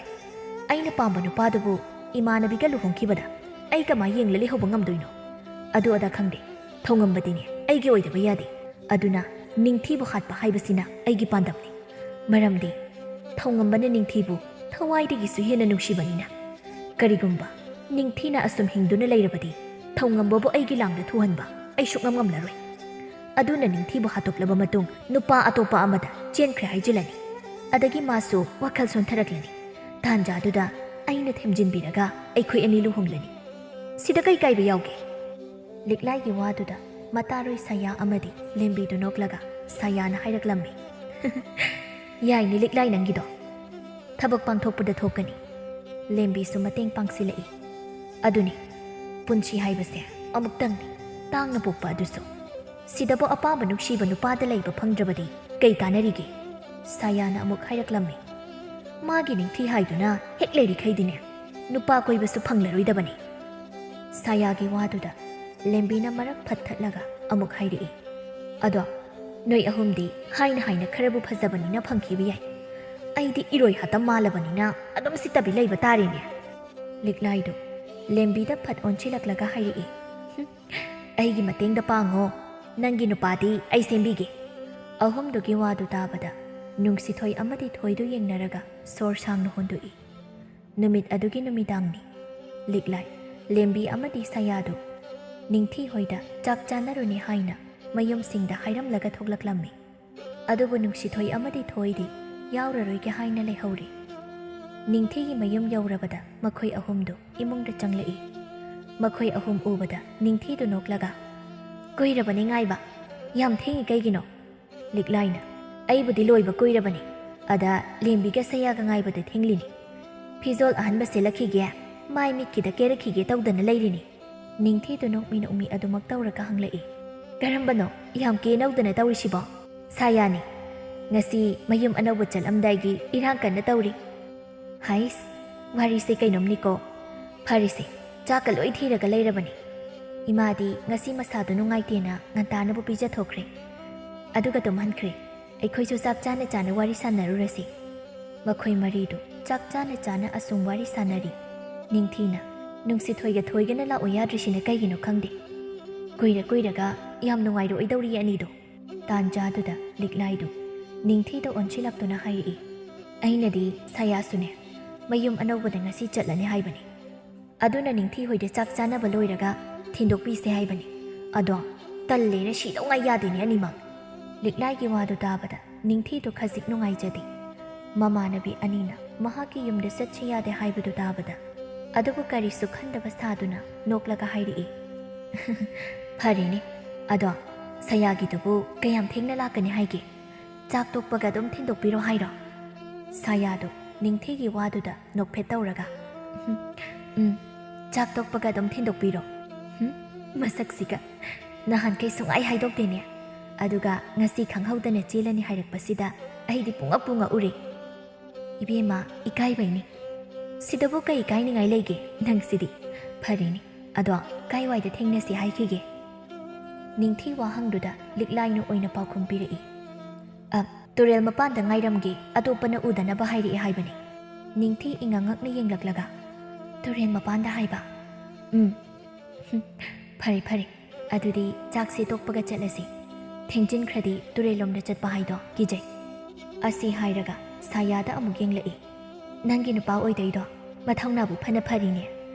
ꯑꯩꯅ ꯄꯥꯝꯕ ꯅꯨꯄꯥꯗꯨꯕꯨ ꯏꯃꯥꯟꯅꯕꯤꯒ ꯂꯨꯍꯣꯡꯈꯤꯕꯗ ꯑꯩ ꯀꯃꯥꯏ ꯌꯦꯡꯂ ꯂꯩꯍꯧꯕ ꯉꯝꯗꯣꯏꯅꯣ? ꯑꯗꯨ ꯑꯗꯥ ꯈꯪꯗꯦ, ꯊꯧꯉꯝꯕꯗꯤꯅꯦ ꯑꯩꯒꯤ ꯑꯣꯏꯗꯕ ꯌꯥꯗꯦ꯫ ꯑꯗꯨꯅ ꯅꯤꯡꯊꯤꯕꯨ ꯍꯥꯠꯄ ꯍꯥꯏꯕꯁꯤꯅ ꯑꯩꯒꯤ ꯄꯥꯟꯗꯝꯅꯤ꯫ ꯃꯔꯝꯗꯤ ꯊꯧꯉꯝꯕꯅ ꯅꯤꯡꯊꯤꯕꯨ ꯊꯋꯥꯏꯗꯒꯤꯁꯨ ꯍꯦꯟꯅ ꯅꯨꯡꯁꯤꯕꯅꯤꯅ꯫ ꯀꯔꯤꯒꯨꯝꯕ ꯅꯤꯡꯊꯤꯅ ꯑꯁꯨꯝ ꯍꯤꯡꯗꯨꯅ ꯂꯩꯔꯕꯗꯤ ꯊꯧꯉꯝꯕꯕꯨ ꯑꯩꯒꯤ ꯂꯥꯡꯗ ꯊꯨꯍꯟꯕ ꯑꯩ ꯁꯨꯛꯉꯝ ꯉꯝꯂꯔꯣꯏ꯫ ꯑꯗꯨꯅ ꯅꯤꯡꯊꯤꯕꯨ ꯍꯥꯠꯇꯣꯛꯂꯕ ꯃꯇꯨꯡ ꯅꯨꯄꯥ ꯑꯇꯣꯞꯄ ꯑꯃꯗ ꯆꯦꯟꯈ꯭ꯔꯦ ꯍꯥꯏꯖꯤꯜꯂꯅꯤ꯫ ꯑꯗꯒꯤ ꯃꯥꯁꯨ ꯋꯥꯈꯜ ꯁꯣꯟꯊꯔꯛꯂꯅꯤ꯫ ꯇꯥꯟꯖꯥꯗꯨꯗ ꯑꯩꯅ ꯊꯦꯝꯖꯤꯟꯕꯤꯔꯒ ꯑꯩꯈꯣꯏ ꯑꯅꯤ ꯂꯨꯍꯣꯡꯂꯅꯤ꯫ ꯁꯤꯗ ꯀꯩ ꯀꯥꯏꯕ ꯌꯥꯎꯒꯦ? ꯂꯤꯛꯂꯥꯏꯒꯤ ꯋꯥꯗꯨꯗ ꯃꯇꯥꯔꯣꯏ ꯁꯥꯌꯥ ꯑꯃꯗꯤ ꯂꯦꯝꯕꯤꯗꯨ ꯅꯣꯛꯂꯒ ꯁꯥꯌꯥꯅ ꯍꯥꯏꯔꯛꯂꯝꯃꯤ꯫ ꯌꯥꯏꯅꯤ ꯂꯤꯛꯂꯥꯏ ꯅꯪꯒꯤꯗꯣ, ꯊꯕꯛ ꯄꯥꯡꯊꯣꯛꯄꯗ ꯊꯣꯛꯀꯅꯤ꯫ ꯂꯦꯝꯕꯤꯁꯨ ꯃꯇꯦꯡ ꯄꯥꯡꯁꯤꯜꯂꯛꯏ꯫ ꯑꯗꯨꯅꯤ ꯄꯨꯟꯁꯤ ꯍꯥꯏꯕꯁꯦ ꯑꯃꯨꯛꯇꯪꯅꯤ, ꯇꯥꯡꯅ ꯄꯣꯛꯄ ꯑꯗꯨꯁꯨ꯫ ꯁꯤꯗꯕꯨ ꯑꯄꯥꯝꯕ ꯅꯨꯡꯁꯤꯕ ꯅꯨꯄꯥꯗ ꯂꯩꯕ ꯐꯪꯗ꯭ꯔꯕꯗꯤ ꯀꯩ ꯀꯥꯟꯅꯔꯤꯒꯦ? ꯁꯥꯌꯥꯅ ꯑꯃꯨꯛ ꯍꯥꯏꯔꯛꯂꯝꯃꯤ꯫ ꯃꯥꯒꯤ ꯅꯤꯡꯊꯤ ꯍꯥꯏꯗꯨꯅ ꯍꯦꯛ ꯂꯩꯔꯤꯈꯩꯗꯤꯅꯦ ꯅꯨꯄꯥ ꯀꯣꯏꯕꯁꯨ ꯐꯪꯂꯔꯣꯏꯗꯕꯅꯤ꯫ ꯁꯥꯌꯥꯒꯤ ꯋꯥꯗꯨꯗ ꯂꯦꯝꯕꯤꯅ ꯃꯔꯛ ꯐꯠꯊꯠꯂꯒ ꯑꯃꯨꯛ ꯍꯥꯏꯔꯛꯏ꯫ ꯑꯗꯣ ꯅꯣꯏ ꯑꯍꯨꯝꯗꯤ ꯍꯥꯏꯅ ꯈꯔꯕꯨ ꯐꯖꯕꯅꯤꯅ ꯐꯪꯈꯤꯕ ꯌꯥꯏ꯫ ꯑꯩꯗꯤ ꯏꯔꯣꯏ ꯍꯥꯇꯝ ꯃꯥꯜꯂꯕꯅꯤꯅ ꯑꯗꯨꯝ ꯁꯤꯠꯇꯕꯤ ꯂꯩꯕ ꯇꯥꯔꯦꯅꯦ꯫ ꯂꯤꯛꯂꯥꯏꯗꯨ ꯂꯦꯝꯕꯤꯗ ꯐꯠ ꯑꯣꯟꯁꯤꯜꯂꯛꯂꯒ ꯍꯥꯏꯔꯛꯏ꯫ ꯑꯩꯒꯤ ꯃꯇꯦꯡꯗ ꯄꯥꯡꯉꯣ, ꯅꯪꯒꯤ ꯅꯨꯄꯥꯗꯤ ꯑꯩ ꯁꯦꯝꯕꯤꯒꯦ꯫ ꯑꯍꯨꯝꯗꯨꯒꯤ ꯋꯥꯗꯨ ꯇꯥꯕꯗ ꯅꯨꯡꯁꯤꯊꯣꯏ ꯑꯃꯗꯤ ꯊꯣꯏꯗꯨ ꯌꯦꯡꯅꯔꯒ ꯁꯣꯔ ꯁꯥꯡꯅ ꯍꯣꯟꯗꯣꯛꯏ꯫ ꯅꯨꯃꯤꯠ ꯑꯗꯨꯒꯤ ꯅꯨꯃꯤꯗꯥꯡꯅꯤ꯫ ꯂꯤꯛꯂꯥꯏ, ꯂꯦꯝꯕꯤ ꯑꯃꯗꯤ ꯁꯥꯌꯥꯗꯨ ꯅꯤꯡꯊꯤ ꯍꯣꯏꯗ ꯆꯥꯛ ꯆꯥꯅꯔꯨꯅꯤ ꯍꯥꯏꯅ ꯃꯌꯨꯝꯁꯤꯡꯗ ꯍꯥꯏꯔꯝꯂꯒ ꯊꯣꯛꯂꯛꯂꯝꯃꯤ꯫ ꯑꯗꯨꯕꯨ ꯅꯨꯡꯁꯤꯊꯣꯏ ꯑꯃꯗꯤ ꯊꯣꯏꯗꯤ ꯌꯥꯎꯔꯔꯣꯏꯒꯦ ꯍꯥꯏꯅ ꯂꯩꯍꯧꯔꯤ꯫ ꯅꯤꯡꯊꯤꯒꯤ ꯃꯌꯨꯝ ꯌꯧꯔꯕꯗ ꯃꯈꯣꯏ ꯑꯍꯨꯝꯗꯨ ꯏꯃꯨꯡꯗ ꯆꯪꯂꯛꯏ꯫ ꯃꯈꯣꯏ ꯑꯍꯨꯝ ꯎꯕꯗ ꯅꯤꯡꯊꯤꯗꯨ ꯅꯣꯛꯂꯒ, ꯀꯨꯏꯔꯕꯅꯤ ꯉꯥꯏꯕ, ꯌꯥꯝ ꯊꯦꯡꯉꯤ ꯀꯩꯒꯤꯅꯣ? ꯂꯤꯛꯂꯥꯏꯅ, ꯑꯩꯕꯨꯗꯤ ꯂꯣꯏꯕ ꯀꯨꯏꯔꯕꯅꯤ, ꯑꯗ ꯂꯦꯝꯕꯤꯒ ꯁꯥꯌꯥꯒ ꯉꯥꯏꯕꯗ ꯊꯦꯡꯂꯤꯅꯤ꯫ ꯐꯤꯖꯣꯜ ꯑꯍꯟꯕ ꯁꯦꯠꯂꯛꯈꯤꯒꯦ, ꯃꯥꯏ ꯃꯤꯠꯀꯤꯗ ꯀꯦꯔꯛꯈꯤꯒꯦ ꯇꯧꯗꯅ ꯂꯩꯔꯤꯅꯤ꯫ ꯅꯤꯡꯊꯤꯗꯨ ꯅꯣꯛꯃꯤ ꯑꯗꯨꯃꯛ ꯇꯧꯔꯒ ꯍꯪꯂꯛꯏ꯫ ꯀꯔꯝꯕꯅꯣ ꯌꯥꯝ ꯀꯦꯅꯧꯗꯅ ꯇꯧꯔꯤꯁꯤꯕꯣ? ꯁꯥꯌꯥꯅꯤ, ꯉꯁꯤ ꯃꯌꯨꯝ ꯑꯅꯧꯕ ꯆꯠꯂꯝꯗꯥꯏꯒꯤ ꯏꯔꯥꯡ ꯀꯟꯅ ꯇꯧꯔꯤ꯫ ꯍꯥꯏꯁ, ꯋꯥꯔꯤꯁꯦ ꯀꯩꯅꯣꯝꯅꯤꯀꯣ꯫ ꯐꯔꯤꯁꯦ, ꯆꯥꯛꯀ ꯂꯣꯏ ꯊꯤꯔꯒ ꯂꯩꯔꯕꯅꯤ꯫ ꯏꯃꯥꯗꯤ ꯉꯁꯤ ꯃꯁꯥꯗꯨ ꯅꯨꯡꯉꯥꯏꯇꯦꯅ ꯉꯟꯇꯥꯅꯕꯨ ꯄꯤꯖꯊꯣꯛꯈ꯭ರೆ, ꯑꯗꯨꯒ ꯇꯨꯝꯍꯟꯈ꯭ರೆ꯫ ꯑꯩꯈꯣꯏꯁꯨ ꯆꯥꯛ ꯆꯥꯅ ꯋꯥꯔꯤ ꯁꯥꯟꯅꯔꯨꯔꯁꯤ꯫ ꯃꯈꯣꯏ ꯃꯔꯤꯗꯨ ꯆꯥꯛ ꯆꯥꯅ ꯑꯁꯨꯝ ꯋꯥꯔꯤ ꯁꯥꯟꯅꯔꯤ꯫ ꯅꯤꯡꯊꯤꯅ, ꯅꯨꯡꯁꯤꯊꯣꯏꯒ ꯊꯣꯏꯒꯅ ꯂꯥꯛꯑꯣ ꯌꯥꯗ꯭ꯔꯤꯁꯤꯅ ꯀꯩꯒꯤꯅꯣ ꯈꯪꯗꯦ꯫ ꯀꯨꯏꯔꯒ ꯌꯥꯝ ꯅꯨꯡꯉꯥꯏꯔꯛꯑꯣꯏꯗꯧꯔꯤ ꯑꯅꯤꯗꯣ꯫ ꯇꯥꯟꯖꯥꯗꯨꯗ ꯂꯤꯛꯂꯥꯏꯗꯨ ꯅꯤꯡꯊꯤꯗ ꯑꯣꯟꯁꯤꯜꯂꯛꯇꯨꯅ ꯍꯥꯏꯔꯛꯏ꯫ ꯑꯩꯅꯗꯤ ꯁꯥꯌꯥꯁꯨꯅꯦ ꯃꯌꯨꯝ ꯑꯅꯧꯕꯗ ꯉꯁꯤ ꯆꯠꯂꯅꯤ ꯍꯥꯏꯕꯅꯤ꯫ ꯑꯗꯨꯅ ꯅꯤꯡꯊꯤ ꯍꯣꯏꯗ ꯆꯥꯛ ꯆꯥꯅꯕ ꯂꯣꯏꯔꯒ ꯊꯤꯟꯗꯣꯛꯄꯤꯁꯦ ꯍꯥꯏꯕꯅꯤ꯫ ꯑꯗꯣ ꯇꯜꯂꯦꯅ ꯁꯤꯗꯧꯉꯥꯏ ꯌꯥꯗꯦꯅꯦ ꯑꯅꯤꯃꯛ꯫ ꯂꯤꯛꯂꯥꯏꯒꯤ ꯋꯥꯗꯨ ꯇꯥꯕꯗ ꯅꯤꯡꯊꯤꯗꯨ ꯈꯖꯤꯛ ꯅꯨꯡꯉꯥꯏꯖꯗꯦ꯫ ꯃꯃꯥꯟꯅꯕꯤ ꯑꯅꯤꯅ ꯃꯍꯥꯛꯀꯤ ꯌꯨꯝꯗ ꯆꯠꯁꯤ ꯌꯥꯗꯦ ꯍꯥꯏꯕꯗꯨ ꯇꯥꯕꯗ ꯑꯗꯨꯕꯨ ꯀꯔꯤꯁꯨ ꯈꯟꯗꯕ ꯁꯥꯗꯨꯅ ꯅꯣꯛꯂꯒ ꯍꯥꯏꯔꯛꯏ꯫ ꯐꯔꯦꯅꯦ, ꯑꯗꯣ ꯁꯥꯌꯥꯒꯤꯗꯨꯕꯨ ꯀꯌꯥꯝ ꯊꯦꯡꯅ ꯂꯥꯛꯀꯅꯤ ꯍꯥꯏꯒꯦ? ꯆꯥꯛ ꯇꯣꯛꯄꯒ ꯑꯗꯨꯝ ꯊꯤꯟꯗꯣꯛꯄꯤꯔꯣ ꯍꯥꯏꯔꯣ? ꯁꯥꯌꯥꯗꯨ ꯅꯤꯡꯊꯤꯒꯤ ꯋꯥꯗꯨꯗ ꯅꯣꯛꯐꯦꯠ ꯇꯧꯔꯒ, ꯆꯥꯛ ꯇꯣꯛꯄꯒ ꯑꯗꯨꯝ ꯊꯤꯟꯗꯣꯛꯄꯤꯔꯣ꯫ ꯃꯁꯛꯁꯤꯒ ꯅꯍꯥꯟꯈꯩ ꯁꯨꯡꯉꯥꯏ ꯍꯥꯏꯗꯣꯛꯇꯦꯅꯦ, ꯑꯗꯨꯒ ꯉꯁꯤ ꯈꯪꯍꯧꯗꯅ ꯆꯦꯜꯂꯅꯤ ꯍꯥꯏꯔꯛꯄꯁꯤꯗ ꯑꯩꯗꯤ ꯄꯨꯡꯉꯛꯎꯔꯦ꯫ ꯏꯕꯦꯝꯃ, ꯏꯀꯥꯏꯕꯩꯅꯤ꯫ ꯁꯤꯗꯕꯨ ꯀꯩ ꯏꯀꯥꯏꯅꯤꯡꯉꯥꯏ ꯂꯩꯒꯦ ꯅꯪꯁꯤꯗꯤ? ꯐꯔꯦꯅꯦ, ꯑꯗꯣ ꯀꯥꯏꯋꯥꯏꯗ ꯊꯦꯡꯅꯁꯤ ꯍꯥꯏꯈꯤꯒꯦ? ꯅꯤꯡꯊꯤ ꯋꯥꯍꯪꯗꯨꯗ ꯂꯤꯛꯂꯥꯏꯅ ꯑꯣꯏꯅ ꯄꯥꯎꯈꯨꯝ ꯄꯤꯔꯛꯏ꯫ ꯇꯨꯔꯦꯜ ꯃꯄꯥꯟꯗ ꯉꯥꯏꯔꯝꯒꯦ, ꯑꯇꯣꯞꯄꯅ ꯎꯗꯅꯕ ꯍꯥꯏꯔꯛꯑꯦ ꯍꯥꯏꯕꯅꯤ꯫ ꯅꯤꯡꯊꯤ ꯏꯉꯛꯉꯛꯅ ꯌꯦꯡꯂꯛꯂꯒ, ꯇꯨꯔꯦꯜ ꯃꯄꯥꯟꯗ ꯍꯥꯏꯕ? ꯐꯔꯦ, ꯑꯗꯨꯗꯤ ꯆꯥꯛꯁꯦ ꯇꯣꯛꯄꯒ ꯆꯠꯂꯁꯤ꯫ ꯊꯦꯡꯖꯤꯟꯈ꯭ꯔꯗꯤ ꯇꯨꯔꯦꯜꯂꯣꯝꯗ ꯆꯠꯄ ꯍꯥꯏꯗꯣ ꯀꯤꯖꯩ꯫ ꯑꯁꯤ ꯍꯥꯏꯔꯒ ꯁꯥꯌꯥꯗ ꯑꯃꯨꯛ ꯌꯦꯡꯂꯛꯏ꯫ ꯅꯪꯒꯤ ꯅꯨꯄꯥ ꯑꯣꯏꯗꯣꯏꯗꯣ ꯃꯊꯧꯅꯥꯕꯨ ꯐꯅ ꯐꯔꯤꯅꯦ,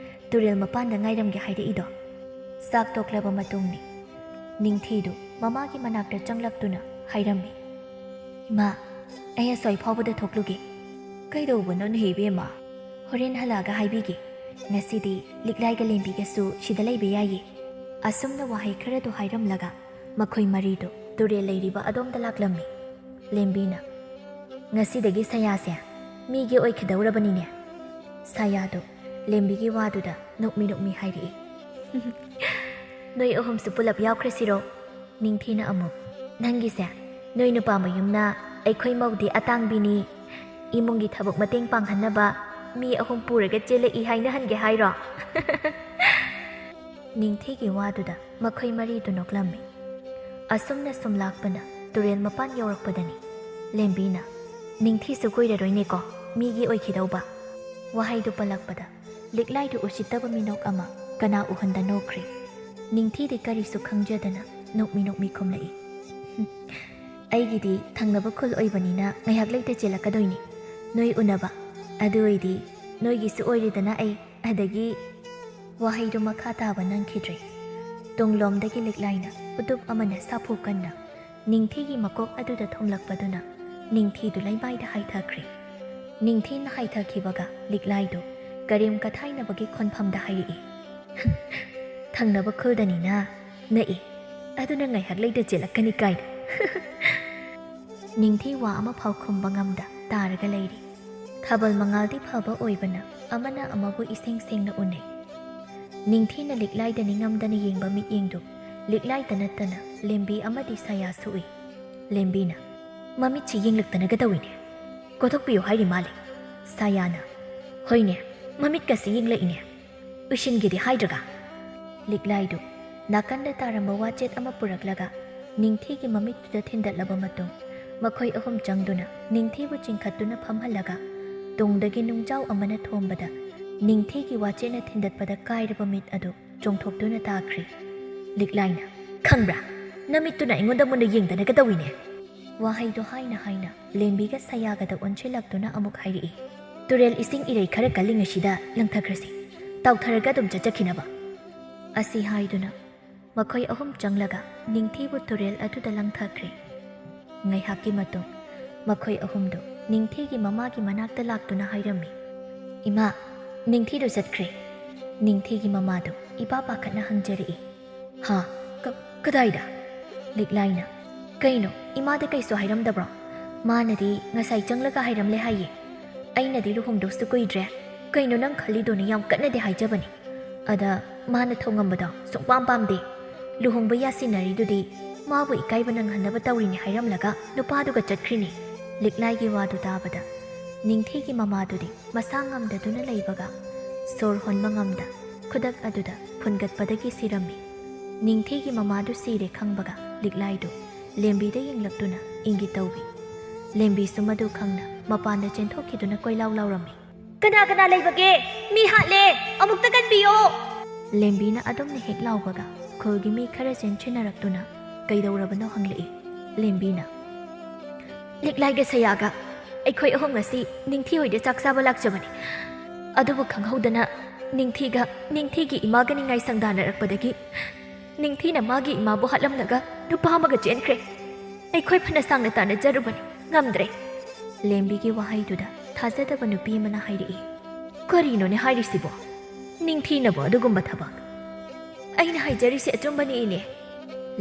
ꯇꯨꯔꯦꯜ ꯃꯄꯥꯟꯗ ꯉꯥꯏꯔꯝꯒꯦ ꯍꯥꯏꯔꯛꯏꯗꯣ꯫ ꯆꯥꯛ ꯇꯣꯛꯂꯕ ꯃꯇꯨꯡꯅꯤ꯫ ꯅꯤꯡꯊꯤꯗꯨ ꯃꯃꯥꯒꯤ ꯃꯅꯥꯛꯇ ꯆꯪꯂꯛꯇꯨꯅ ꯍꯥꯏꯔꯝꯃꯤ꯫ ꯏꯃꯥ, ꯑꯩ ꯑꯁ꯭ꯋꯥꯏ ꯐꯥꯎꯕꯗ ꯊꯣꯛꯂꯨꯒꯦ꯫ ꯀꯩꯗꯧꯕꯅꯣꯅꯦ ꯏꯕꯦꯝꯃ? ꯍꯣꯔꯦꯟ ꯍꯜꯂꯛꯑꯒ ꯍꯥꯏꯕꯤꯒꯦ꯫ ꯉꯁꯤꯗꯤ ꯂꯤꯛꯂꯥꯏꯒ ꯂꯦꯝꯕꯤꯒꯁꯨ ꯁꯤꯗ ꯂꯩꯕ ꯌꯥꯏꯌꯦ꯫ ꯑꯁꯨꯝꯅ ꯋꯥꯍꯩ ꯈꯔꯗꯨ ꯍꯥꯏꯔꯝꯂꯒ ꯃꯈꯣꯏ ꯃꯔꯤꯗꯨ ꯇꯨꯔꯦꯜ ꯂꯩꯔꯤꯕ ꯑꯗꯣꯝꯗ ꯂꯥꯛꯂꯝꯃꯤ꯫ ꯂꯦꯝꯕꯤꯅ, ꯉꯁꯤꯗꯒꯤ ꯁꯥꯌꯥꯁꯦ ꯃꯤꯒꯤ ꯑꯣꯏꯈꯤꯗꯧꯔꯕꯅꯤꯅꯦ꯫ ꯁꯥꯌꯥꯗꯨ ꯂꯦꯝꯕꯤꯒꯤ ꯋꯥꯗꯨꯗ ꯅꯣꯛꯃꯤ ꯍꯥꯏꯔꯛꯏ꯫ ꯅꯣꯏ ꯑꯍꯨꯝꯁꯨ ꯄꯨꯂꯞ ꯌꯥꯎꯈ꯭ꯔꯁꯤꯔꯣ? ꯅꯤꯡꯊꯤꯅ ꯑꯃꯨꯛ, ꯅꯪꯒꯤꯁꯦ ꯅꯣꯏ ꯅꯨꯄꯥ ꯃꯌꯨꯝꯅ ꯑꯩꯈꯣꯏ ꯃꯧꯗꯤ ꯑꯇꯥꯡꯕꯤꯅꯤ, ꯏꯃꯨꯡꯒꯤ ꯊꯕꯛ ꯃꯇꯦꯡ ꯄꯥꯡꯍꯟꯅꯕ ꯃꯤ 3 ꯄꯨꯔꯒ ꯆꯦꯜꯂꯛꯏ ꯍꯥꯏꯅꯍꯟꯒꯦ ꯍꯥꯏꯔꯣ? ꯅꯤꯡꯊꯤꯒꯤ ꯋꯥꯗꯨꯗ ꯃꯈꯣꯏ ꯃꯔꯤꯗꯨ ꯅꯣꯛꯂꯝꯃꯤ꯫ ꯑꯁꯨꯝꯅ ꯁꯨꯝ ꯂꯥꯛꯄꯅ ꯇꯨꯔꯦꯜ ꯃꯄꯥꯟ ꯌꯧꯔꯛꯄꯗꯅꯤ ꯂꯦꯝꯕꯤꯅ ꯅꯤꯡꯊꯤꯁꯨ ꯀꯨꯏꯔꯔꯣꯏꯅꯦꯀꯣ ꯃꯤꯒꯤ ꯑꯣꯏꯈꯤꯗꯧꯕ ꯋꯥꯍꯩꯗꯨ ꯄꯜꯂꯛꯄꯗ ꯂꯤꯛꯂꯥꯏꯗꯨ ꯎꯁꯤꯠꯇꯕ ꯃꯤꯅꯣꯛ ꯑꯃ ꯀꯅꯥ ꯎꯍꯟꯗ ꯅꯣꯛꯈ꯭ꯔꯦ ꯅꯤꯡꯊꯤꯗꯤ ꯀꯔꯤꯁꯨ ꯈꯪꯖꯗꯅ ꯅꯣꯛꯃꯤ ꯈꯨꯝꯂꯛꯏ ꯑꯩꯒꯤꯗꯤ ꯊꯪꯅꯕ ꯈꯨꯜ ꯑꯣꯏꯕꯅꯤꯅ ꯉꯥꯏꯍꯥꯛ ꯂꯩꯇ ꯆꯦꯜꯂꯛꯀꯗꯣꯏꯅꯤ ꯅꯣꯏ ꯎꯅꯕ ꯑꯗꯨ ꯑꯣꯏꯗꯤ ꯅꯣꯏꯒꯤꯁꯨ ꯑꯣꯏꯔꯦꯗꯅ ꯑꯩ ꯑꯗꯒꯤ ꯋꯥꯍꯩꯗꯨ ꯃꯈꯥ ꯇꯥꯕ ꯅꯪꯈꯤꯗ꯭ꯔꯦ ꯇꯨꯡꯂꯣꯝꯗꯒꯤ ꯂꯤꯛꯂꯥꯏꯅ ꯎꯇꯨꯞ ꯑꯃꯅ ꯁꯥꯐꯨ ꯀꯟꯅ ꯅꯤꯡꯊꯤꯒꯤ ꯃꯀꯣꯛ ꯑꯗꯨꯗ ꯊꯣꯝꯂꯛꯄꯗꯨꯅ ꯅꯤꯡꯊꯤꯗꯨ ꯂꯩꯃꯥꯏꯗ ꯍꯥꯏꯊꯈ꯭ꯔꯦ ꯅꯤꯡꯊꯤꯅ ꯍꯥꯏꯊꯈꯤꯕꯒ ꯂꯤꯛꯂꯥꯏꯗꯨ ꯀꯔꯦꯝ ꯀꯊꯥꯏꯅꯕꯒꯤ ꯈꯣꯟꯐꯝꯗ ꯍꯥꯏꯔꯛꯏ ꯊꯪꯅꯕ ꯈꯨꯜꯗꯅꯤꯅ ꯅꯛꯏ ꯑꯗꯨꯅ ꯉꯥꯏꯍꯥꯛ ꯂꯩꯇ ꯆꯦꯜꯂꯛꯀꯅꯤ ꯀꯥꯏꯅ ꯅꯤꯡꯊꯤ ꯋꯥ ꯑꯃ ꯐꯥꯎ ꯈꯨꯝꯕ ꯉꯝꯗ ꯇꯥꯔꯒ ꯂꯩꯔꯤ ꯊꯥꯕꯜ ꯃꯉꯥꯜꯗꯤ ꯐꯕ ꯑꯣꯏꯕꯅ ꯑꯃꯅ ꯑꯃꯕꯨ ꯏꯁꯦꯡ ꯁꯦꯡꯅ ꯎꯅꯩ ꯅꯤꯡꯊꯤꯅ ꯂꯤꯛꯂꯥꯏꯗ ꯅꯤꯡꯉꯝꯗꯅ ꯌꯦꯡꯕ ꯃꯤꯠꯌꯦꯡꯗꯨ ꯂꯤꯛꯂꯥꯏꯗ ꯅꯠꯇꯅ ꯂꯦꯝꯕꯤ ꯑꯃꯗꯤ ꯁꯥꯌꯥꯁꯨ ꯎꯏ ꯂꯦꯝꯕꯤꯅ ꯃꯃꯤꯠꯁꯤ ꯌꯦꯡꯂꯛꯇꯅꯒ ꯇꯧꯏꯅꯦ ꯀꯣꯊꯣꯛꯄꯤꯌꯨ ꯍꯥꯏꯔꯤ ꯃꯥꯜꯂꯤ ꯁꯥꯌꯥꯅ ꯍꯣꯏꯅꯦ ꯃꯃꯤꯠꯀꯁꯤ ꯌꯦꯡꯂꯛꯏꯅꯦ ꯎꯏꯁꯤꯟꯒꯦꯗꯤ ꯍꯥꯏꯗ꯭ꯔꯒ ꯂꯤꯛꯂꯥꯏꯗꯨ ꯅꯥꯀꯟꯗ ꯇꯥꯔꯝꯕ ꯋꯥꯆꯦꯠ ꯑꯃ ꯄꯨꯔꯛꯂꯒ ꯅꯤꯡꯊꯤꯒꯤ ꯃꯃꯤꯠꯇꯨꯗ ꯊꯤꯟꯗꯠꯂꯕ ꯃꯇꯨꯡ ꯃꯈꯣꯏ ꯑꯍꯨꯝ ꯆꯪꯗꯨꯅ ꯅꯤꯡꯊꯤꯕꯨ ꯆꯤꯡꯈꯠꯇꯨꯅ ꯐꯝꯍꯜꯂꯒ ꯇꯨꯡꯗꯒꯤ ꯅꯨꯡꯖꯥꯎ ꯑꯃꯅ ꯊꯣꯝꯕꯗ ꯅꯤꯡꯊꯤꯒꯤ ꯋꯥꯆꯦꯠꯅ ꯊꯤꯟꯗꯠꯄꯗ ꯀꯥꯏꯔꯕ ꯃꯤꯠ ꯑꯗꯨ ꯆꯣꯡꯊꯣꯛꯇꯨꯅ ꯇꯥꯈ꯭ꯔꯤ ꯂꯤꯛꯂꯥꯏꯅ ꯈꯪꯕ꯭ꯔꯥ ꯅꯃꯤꯠꯇꯨꯅ ꯑꯩꯉꯣꯟꯗ ꯃꯨꯟꯅ ꯌꯦꯡꯗꯅꯒ ꯇꯧꯏꯅꯦ ꯋꯥꯍꯩꯗꯣ ꯍꯥꯏꯅ ꯂꯦꯝꯕꯤꯒ ꯁꯌꯥꯒꯗ ꯑꯣꯟꯁꯤꯜꯂꯛꯇꯨꯅ ꯑꯃꯨꯛ ꯍꯥꯏꯔꯛꯏ ꯇꯨꯔꯦꯜ ꯏꯁꯤꯡ ꯏꯔꯩ ꯈꯔ ꯀꯜꯂꯤꯉꯩꯁꯤꯗ ꯂꯪꯊꯈ꯭ꯔꯁꯤ ꯇꯥꯎꯊꯔꯒ ꯑꯗꯨꯝ ꯆꯠꯆꯈꯤꯅꯕ ꯑꯁꯤ ꯍꯥꯏꯗꯨꯅ ꯃꯈꯣꯏ ꯑꯍꯨꯝ ꯆꯪꯂꯒ ꯅꯤꯡꯊꯤꯕꯨ ꯇꯨꯔꯦꯜ ꯑꯗꯨꯗ ꯂꯪꯊꯈ꯭ꯔꯦ ꯉꯥꯏꯍꯥꯛꯀꯤ ꯃꯇꯨꯡ ꯃꯈꯣꯏ ꯑꯍꯨꯝꯗꯨ ꯅꯤꯡꯊꯤꯒꯤ ꯃꯃꯥꯒꯤ ꯃꯅꯥꯛꯇ ꯂꯥꯛꯇꯨꯅ ꯍꯥꯏꯔꯝꯃꯤ ꯏꯃꯥ ꯅꯤꯡꯊꯤꯗꯨ ꯆꯠꯈ꯭ꯔꯦ ꯅꯤꯡꯊꯤꯒꯤ ꯃꯃꯥꯗꯨ ꯏꯄꯥ ꯄꯥꯈꯠꯅ ꯍꯪꯖꯔꯛꯏ ꯍꯥ ꯀꯗꯥꯏꯗ ꯂꯤꯛꯂꯥꯏꯅ ꯀꯩꯅꯣ ꯏꯃꯥꯗ ꯀꯩꯁꯨ ꯍꯥꯏꯔꯝꯗꯕ꯭ꯔꯣ ꯃꯥꯅꯗꯤ ꯉꯁꯥꯏ ꯆꯪꯂꯒ ꯍꯥꯏꯔꯝꯂꯦ ꯍꯥꯏꯌꯦ ꯑꯩꯅꯗꯤ ꯂꯨꯍꯣꯡꯗꯧꯁꯨ ꯀꯨꯏꯗ꯭ꯔꯦ ꯀꯩꯅꯣ ꯅꯪ ꯈꯜꯂꯤꯗꯣꯅꯦ ꯌꯥꯝ ꯀꯟꯅꯗꯤ ꯍꯥꯏꯖꯕꯅꯤ ꯑꯗ ꯃꯥꯅ ꯊꯣꯡꯉꯝꯕꯗꯣ ꯁꯨꯡꯄꯥꯝ ꯄꯥꯝꯗꯦ ꯂꯨꯍꯣꯡꯕ ꯌꯥꯁꯤꯟꯅꯔꯤꯗꯨꯗꯤ ꯃꯥꯕꯨ ꯏꯀꯥꯏꯕ ꯅꯪꯍꯟꯅꯕ ꯇꯧꯔꯤꯅꯦ ꯍꯥꯏꯔꯝꯂꯒ ꯅꯨꯄꯥꯗꯨꯒ ꯆꯠꯈ꯭ꯔꯤꯅꯤ ꯂꯤꯛꯂꯥꯏꯒꯤ ꯋꯥꯗꯨ ꯇꯥꯕꯗ ꯅꯤꯡꯊꯤꯒꯤ ꯃꯃꯥꯗꯨꯗꯤ ꯃꯁꯥ ꯉꯝꯗꯗꯨꯅ ꯂꯩꯕꯒ ꯁꯣꯔ ꯍꯣꯟꯕ ꯉꯝꯗ ꯈꯨꯗꯛ ꯑꯗꯨꯗ ꯐꯨꯟꯒꯠꯄꯗꯒꯤ ꯁꯤꯔꯝꯃꯤ ꯅꯤꯡꯊꯤꯒꯤ ꯃꯃꯥꯗꯨ ꯁꯤꯔꯦ ꯈꯪꯕꯒ ꯂꯤꯛꯂꯥꯏꯗꯨ ꯂꯦꯝꯕꯤꯗ ꯌꯦꯡꯂꯛꯇꯨꯅ ꯏꯪꯒꯤꯠ ꯇꯧꯋꯤ ꯂꯦꯝꯕꯤꯁꯨ ꯃꯗꯨ ꯈꯪꯅ ꯃꯄꯥꯟꯗ ꯆꯦꯟꯊꯣꯛꯈꯤꯗꯨꯅ ꯀꯣꯏꯂꯥꯎ ꯂꯥꯎꯔꯝꯃꯤ ꯀꯅꯥ ꯂꯩꯕꯒꯦ ꯃꯤ ꯍꯥꯠꯂꯦ ꯑꯃꯨꯛꯇ ꯀꯟꯕꯤꯌꯣ ꯂꯦꯝꯕꯤꯅ ꯑꯗꯨꯝꯅ ꯍꯦꯛ ꯂꯥꯎꯕꯒ ꯈꯨꯜꯒꯤ ꯃꯤ ꯈꯔ ꯆꯦꯟꯁꯤꯟꯅꯔꯛꯇꯨꯅ ꯀꯩꯗꯧꯔꯕꯅꯣ ꯍꯪꯂꯛꯏ ꯂꯦꯝꯕꯤꯅ ꯂꯤꯛꯂꯥꯏꯒ ꯁꯌꯥꯒ ꯑꯩꯈꯣꯏ ꯑꯍꯨꯝ ꯉꯁꯤ ꯅꯤꯡꯊꯤ ꯍꯣꯏꯗ ꯆꯥꯛ ꯆꯥꯕ ꯂꯥꯛꯆꯕꯅꯤ ꯑꯗꯨꯕꯨ ꯈꯪꯍꯧꯗꯅ ꯅꯤꯡꯊꯤꯒꯤ ꯏꯃꯥꯒ ꯅꯤꯡꯉꯥꯏ ꯁꯪꯗꯥꯅꯔꯛꯄꯗꯒꯤ ꯅꯤꯡꯊꯤꯅ ꯃꯥꯒꯤ ꯏꯃꯥꯕꯨ ꯍꯥꯠꯂꯝꯂꯒ ꯅꯨꯄꯥ ꯑꯃꯒ ꯆꯦꯟꯈ꯭ꯔꯦ ꯑꯩꯈꯣꯏ ꯐꯅ ꯁꯥꯡꯅ ꯇꯥꯟꯅꯖꯔꯨꯕꯅꯤ ꯉꯝꯗ꯭ꯔꯦ ꯂꯦꯝꯕꯤꯒꯤ ꯋꯥꯍꯩꯗꯨꯗ ꯊꯥꯖꯗꯕ ꯅꯨꯄꯤ ꯑꯃꯅ ꯍꯥꯏꯔꯛꯏ ꯀꯔꯤꯅꯣꯅꯦ ꯍꯥꯏꯔꯤꯁꯤꯕꯣ ꯅꯤꯡꯊꯤꯅꯕꯨ ꯑꯗꯨꯒꯨꯝꯕ ꯊꯕꯛ ꯑꯩꯅ ꯍꯥꯏꯖꯔꯤꯁꯦ ꯑꯆꯨꯝꯕꯅꯤ ꯏꯅꯦ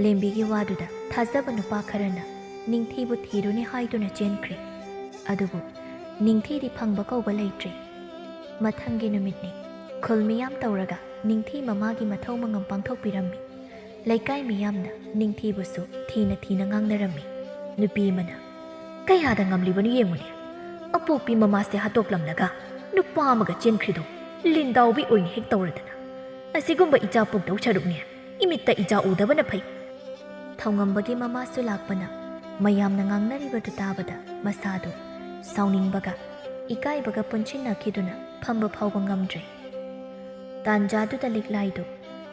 ꯂꯦꯝꯕꯤꯒꯤ ꯋꯥꯗꯨꯗ ꯊꯥꯖꯕ ꯅꯨꯄꯥ ꯈꯔꯅ ꯅꯤꯡꯊꯤꯕꯨ ꯊꯤꯔꯨꯅꯤ ꯍꯥꯏꯗꯨꯅ ꯆꯦꯟꯈ꯭ꯔꯦ ꯑꯗꯨꯕꯨ ꯅꯤꯡꯊꯤꯗꯤ ꯐꯪꯕ ꯀꯧꯕ ꯂꯩꯇ꯭ꯔꯦ ꯃꯊꯪꯒꯤ ꯅꯨꯃꯤꯠꯅꯤ ꯈꯨꯜ ꯃꯤꯌꯥꯝ ꯇꯧꯔꯒ ꯅꯤꯡꯊꯤ ꯃꯃꯥꯒꯤ ꯃꯊꯧ ꯃꯉꯝ ꯄꯥꯡꯊꯣꯛꯄꯤꯔꯝꯃꯤ ꯂꯩꯀꯥꯏ ꯃꯤꯌꯥꯝꯅ ꯅꯤꯡꯊꯤꯕꯨꯁꯨ ꯊꯤꯅ ꯉꯥꯡꯅꯔꯝꯃꯤ ꯅꯨꯄꯤ ꯑꯃꯅ ꯀꯌꯥꯗ ꯉꯝꯂꯤꯕꯅꯣ ꯌꯦꯡꯉꯨꯅꯦ ꯑꯄꯣꯛꯄꯤ ꯃꯃꯥꯁꯦ ꯍꯥꯠꯇꯣꯛꯂꯝꯂꯒ ꯅꯨꯄꯥ ꯑꯃꯒ ꯆꯦꯟꯈ꯭ꯔꯤꯗꯣ ꯂꯤꯟꯗꯥꯎꯕꯤ ꯑꯣꯏꯅ ꯍꯦꯛ ꯇꯧꯔꯗꯅ ꯑꯁꯤꯒꯨꯝꯕ ꯏꯆꯥ ꯄꯣꯛꯇꯧ ꯁꯔꯨꯛꯅꯦ ꯏꯃꯤꯠꯇ ꯏꯆꯥ ꯎꯗꯕꯅ ꯐꯩ ꯊꯧꯉꯝꯕꯒꯤ ꯃꯃꯥꯁꯨ ꯂꯥꯛꯄꯅ ꯃꯌꯥꯝꯅ ꯉꯥꯡꯅꯔꯤꯕꯗꯨ ꯇꯥꯕꯗ ꯃꯁꯥꯗꯨ ꯁꯥꯎꯅꯤꯡꯕꯒ ꯏꯀꯥꯏꯕꯒ ꯄꯨꯟꯁꯤꯟꯅꯈꯤꯗꯨꯅ ꯐꯝꯕ ꯐꯥꯎꯕ ꯉꯝꯗ꯭ꯔꯦ ꯇꯥꯟꯖꯥꯗꯨꯗ ꯂꯤꯛꯂꯥꯏꯗꯨ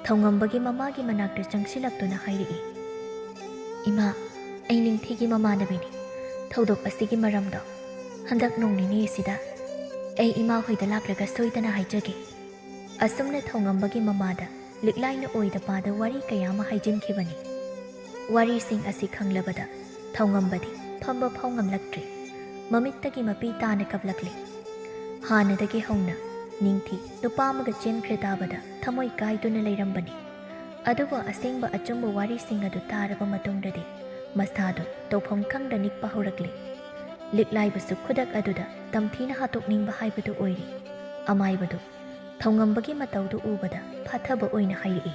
ꯊꯧꯉꯝꯕꯒꯤ ꯃꯃꯥꯒꯤ ꯃꯅꯥꯛꯇ ꯆꯪꯁꯤꯜꯂꯛꯇꯨꯅ ꯍꯥꯏꯔꯛꯏ ꯏꯃꯥ ꯑꯩ ꯅꯤꯡꯊꯤꯒꯤ ꯃꯃꯥꯟꯅꯕꯤꯅꯤ ꯊꯧꯗꯣꯛ ꯑꯁꯤꯒꯤ ꯃꯔꯝꯗꯣ ꯍꯟꯗꯛ ꯅꯣꯡ ꯅꯤꯅꯤ ꯑꯁꯤꯗ ꯑꯩ ꯏꯃꯥ ꯍꯣꯏꯗ ꯂꯥꯛꯂꯒ ꯁꯣꯏꯗꯅ ꯍꯥꯏꯖꯒꯦ ꯑꯁꯨꯝꯅ ꯊꯧꯉꯝꯕꯒꯤ ꯃꯃꯥꯗ ꯂꯤꯛꯂꯥꯏꯅ ꯑꯣꯏꯗ ꯄꯥꯗ ꯋꯥꯔꯤ ꯀꯌꯥ ꯑꯃ ꯍꯥꯏꯖꯤꯟꯈꯤꯕꯅꯤ ꯋꯥꯔꯤꯁꯤꯡ ꯑꯁꯤ ꯈꯪꯂꯕꯗ ꯊꯧꯉꯝꯕꯗꯤ ꯐꯝꯕ ꯐꯥꯎ ꯉꯝꯂꯛꯇ꯭ꯔꯦ ꯃꯃꯤꯠꯇꯒꯤ ꯃꯄꯤ ꯇꯥꯅ ꯀꯞꯂꯛꯂꯤ ꯍꯥꯟꯅꯗꯒꯤ ꯍꯧꯅ ꯅꯤꯡꯊꯤ ꯅꯨꯄꯥ ꯑꯃꯒ ꯆꯦꯟꯈ꯭ꯔꯦ ꯇꯥꯕꯗ ꯊꯃꯣꯏ ꯀꯥꯏꯗꯨꯅ ꯂꯩꯔꯝꯕꯅꯤ ꯑꯗꯨꯕꯨ ꯑꯁꯦꯡꯕ ꯑꯆꯨꯝꯕ ꯋꯥꯔꯤꯁꯤꯡ ꯑꯗꯨ ꯇꯥꯔꯕ ꯃꯇꯨꯡꯗꯗꯤ ꯃꯁꯥꯗꯨ ꯇꯧꯐꯝ ꯈꯪꯗ ꯅꯤꯛꯄ ꯍꯧꯔꯛꯂꯤ ꯂꯤꯛꯂꯥꯏꯕꯁꯨ ꯈꯨꯗꯛ ꯑꯗꯨꯗ ꯇꯝꯊꯤꯅ ꯍꯥꯠꯇꯣꯛꯅꯤꯡꯕ ꯍꯥꯏꯕꯗꯨ ꯑꯣꯏꯔꯤ ꯑꯃꯥꯏꯕꯗꯨ ꯊꯧꯉꯝꯕꯒꯤ ꯃꯇꯧꯗꯨ ꯎꯕꯗ ꯐꯥꯊꯕ ꯑꯣꯏꯅ ꯍꯥꯏꯔꯛꯏ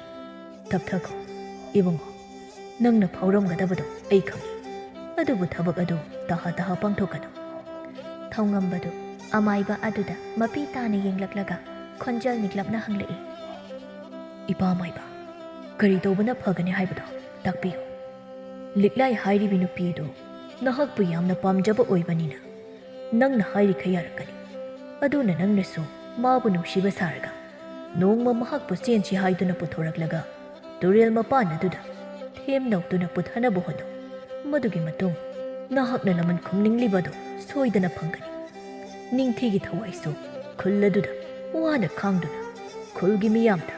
ꯇꯞꯊꯈꯣ ꯏꯕꯨꯡꯉꯣ ꯅꯪꯅ ꯐꯥꯎꯔꯝꯒꯗꯕꯗꯣ ꯑꯩ ꯈꯪꯏ ꯑꯗꯨꯕꯨ ꯊꯕꯛ ꯑꯗꯨ ꯇꯍꯥ ꯄꯥꯡꯊꯣꯛꯀꯅꯨ ꯊꯧꯉꯝꯕꯗꯨ ꯑꯃꯥꯏꯕ ꯑꯗꯨꯗ ꯃꯄꯤ ꯇꯥꯅ ꯌꯦꯡꯂꯛꯂꯒ ꯈꯣꯟꯖꯦꯜ ꯅꯤꯛꯂꯞꯅ ꯍꯪꯂꯛꯏ ꯏꯄꯥ ꯃꯥꯏꯕ ꯀꯔꯤ ꯇꯧꯕꯅ ꯐꯒꯅꯤ ꯍꯥꯏꯕꯗꯣ ꯇꯥꯛꯄꯤꯌꯨ ꯂꯤꯛꯂꯥꯏ ꯍꯥꯏꯔꯤꯕꯤ ꯅꯨꯄꯤꯗꯨ ꯅꯍꯥꯛꯄꯨ ꯌꯥꯝꯅ ꯄꯥꯝꯖꯕ ꯑꯣꯏꯕꯅꯤꯅ ꯅꯪꯅ ꯍꯥꯏꯔꯤꯈꯩ ꯌꯥꯔꯛꯀꯅꯤ ꯑꯗꯨꯅ ꯅꯪꯅꯁꯨ ꯃꯥꯕꯨ ꯅꯨꯡꯁꯤꯕ ꯁꯥꯔꯒ ꯅꯣꯡꯃ ꯃꯍꯥꯛꯄꯨ ꯆꯦꯟꯁꯤ ꯍꯥꯏꯗꯨꯅ ꯄꯨꯊꯣꯔꯛꯂꯒ ꯇꯨꯔꯦꯜ ꯃꯄꯥꯟ ꯑꯗꯨꯗ ꯊꯦꯝꯅꯧꯗꯨꯅ ꯄꯨꯊꯅꯕ ꯍꯣꯠꯅꯧ ꯃꯗꯨꯒꯤ ꯃꯇꯨꯡ ꯅꯍꯥꯛꯅ ꯂꯃꯟ ꯈꯨꯝꯅꯤꯡꯂꯤꯕꯗꯨ ꯁꯣꯏꯗꯅ ꯐꯪꯒꯅꯤ ꯅꯤꯡꯊꯤꯒꯤ ꯊꯋꯥꯏꯁꯨ ꯈꯨꯜ ꯑꯗꯨꯗ ꯋꯥꯅ ꯈꯥꯡꯗꯨꯅ ꯈꯨꯜꯒꯤ ꯃꯤꯌꯥꯝꯗ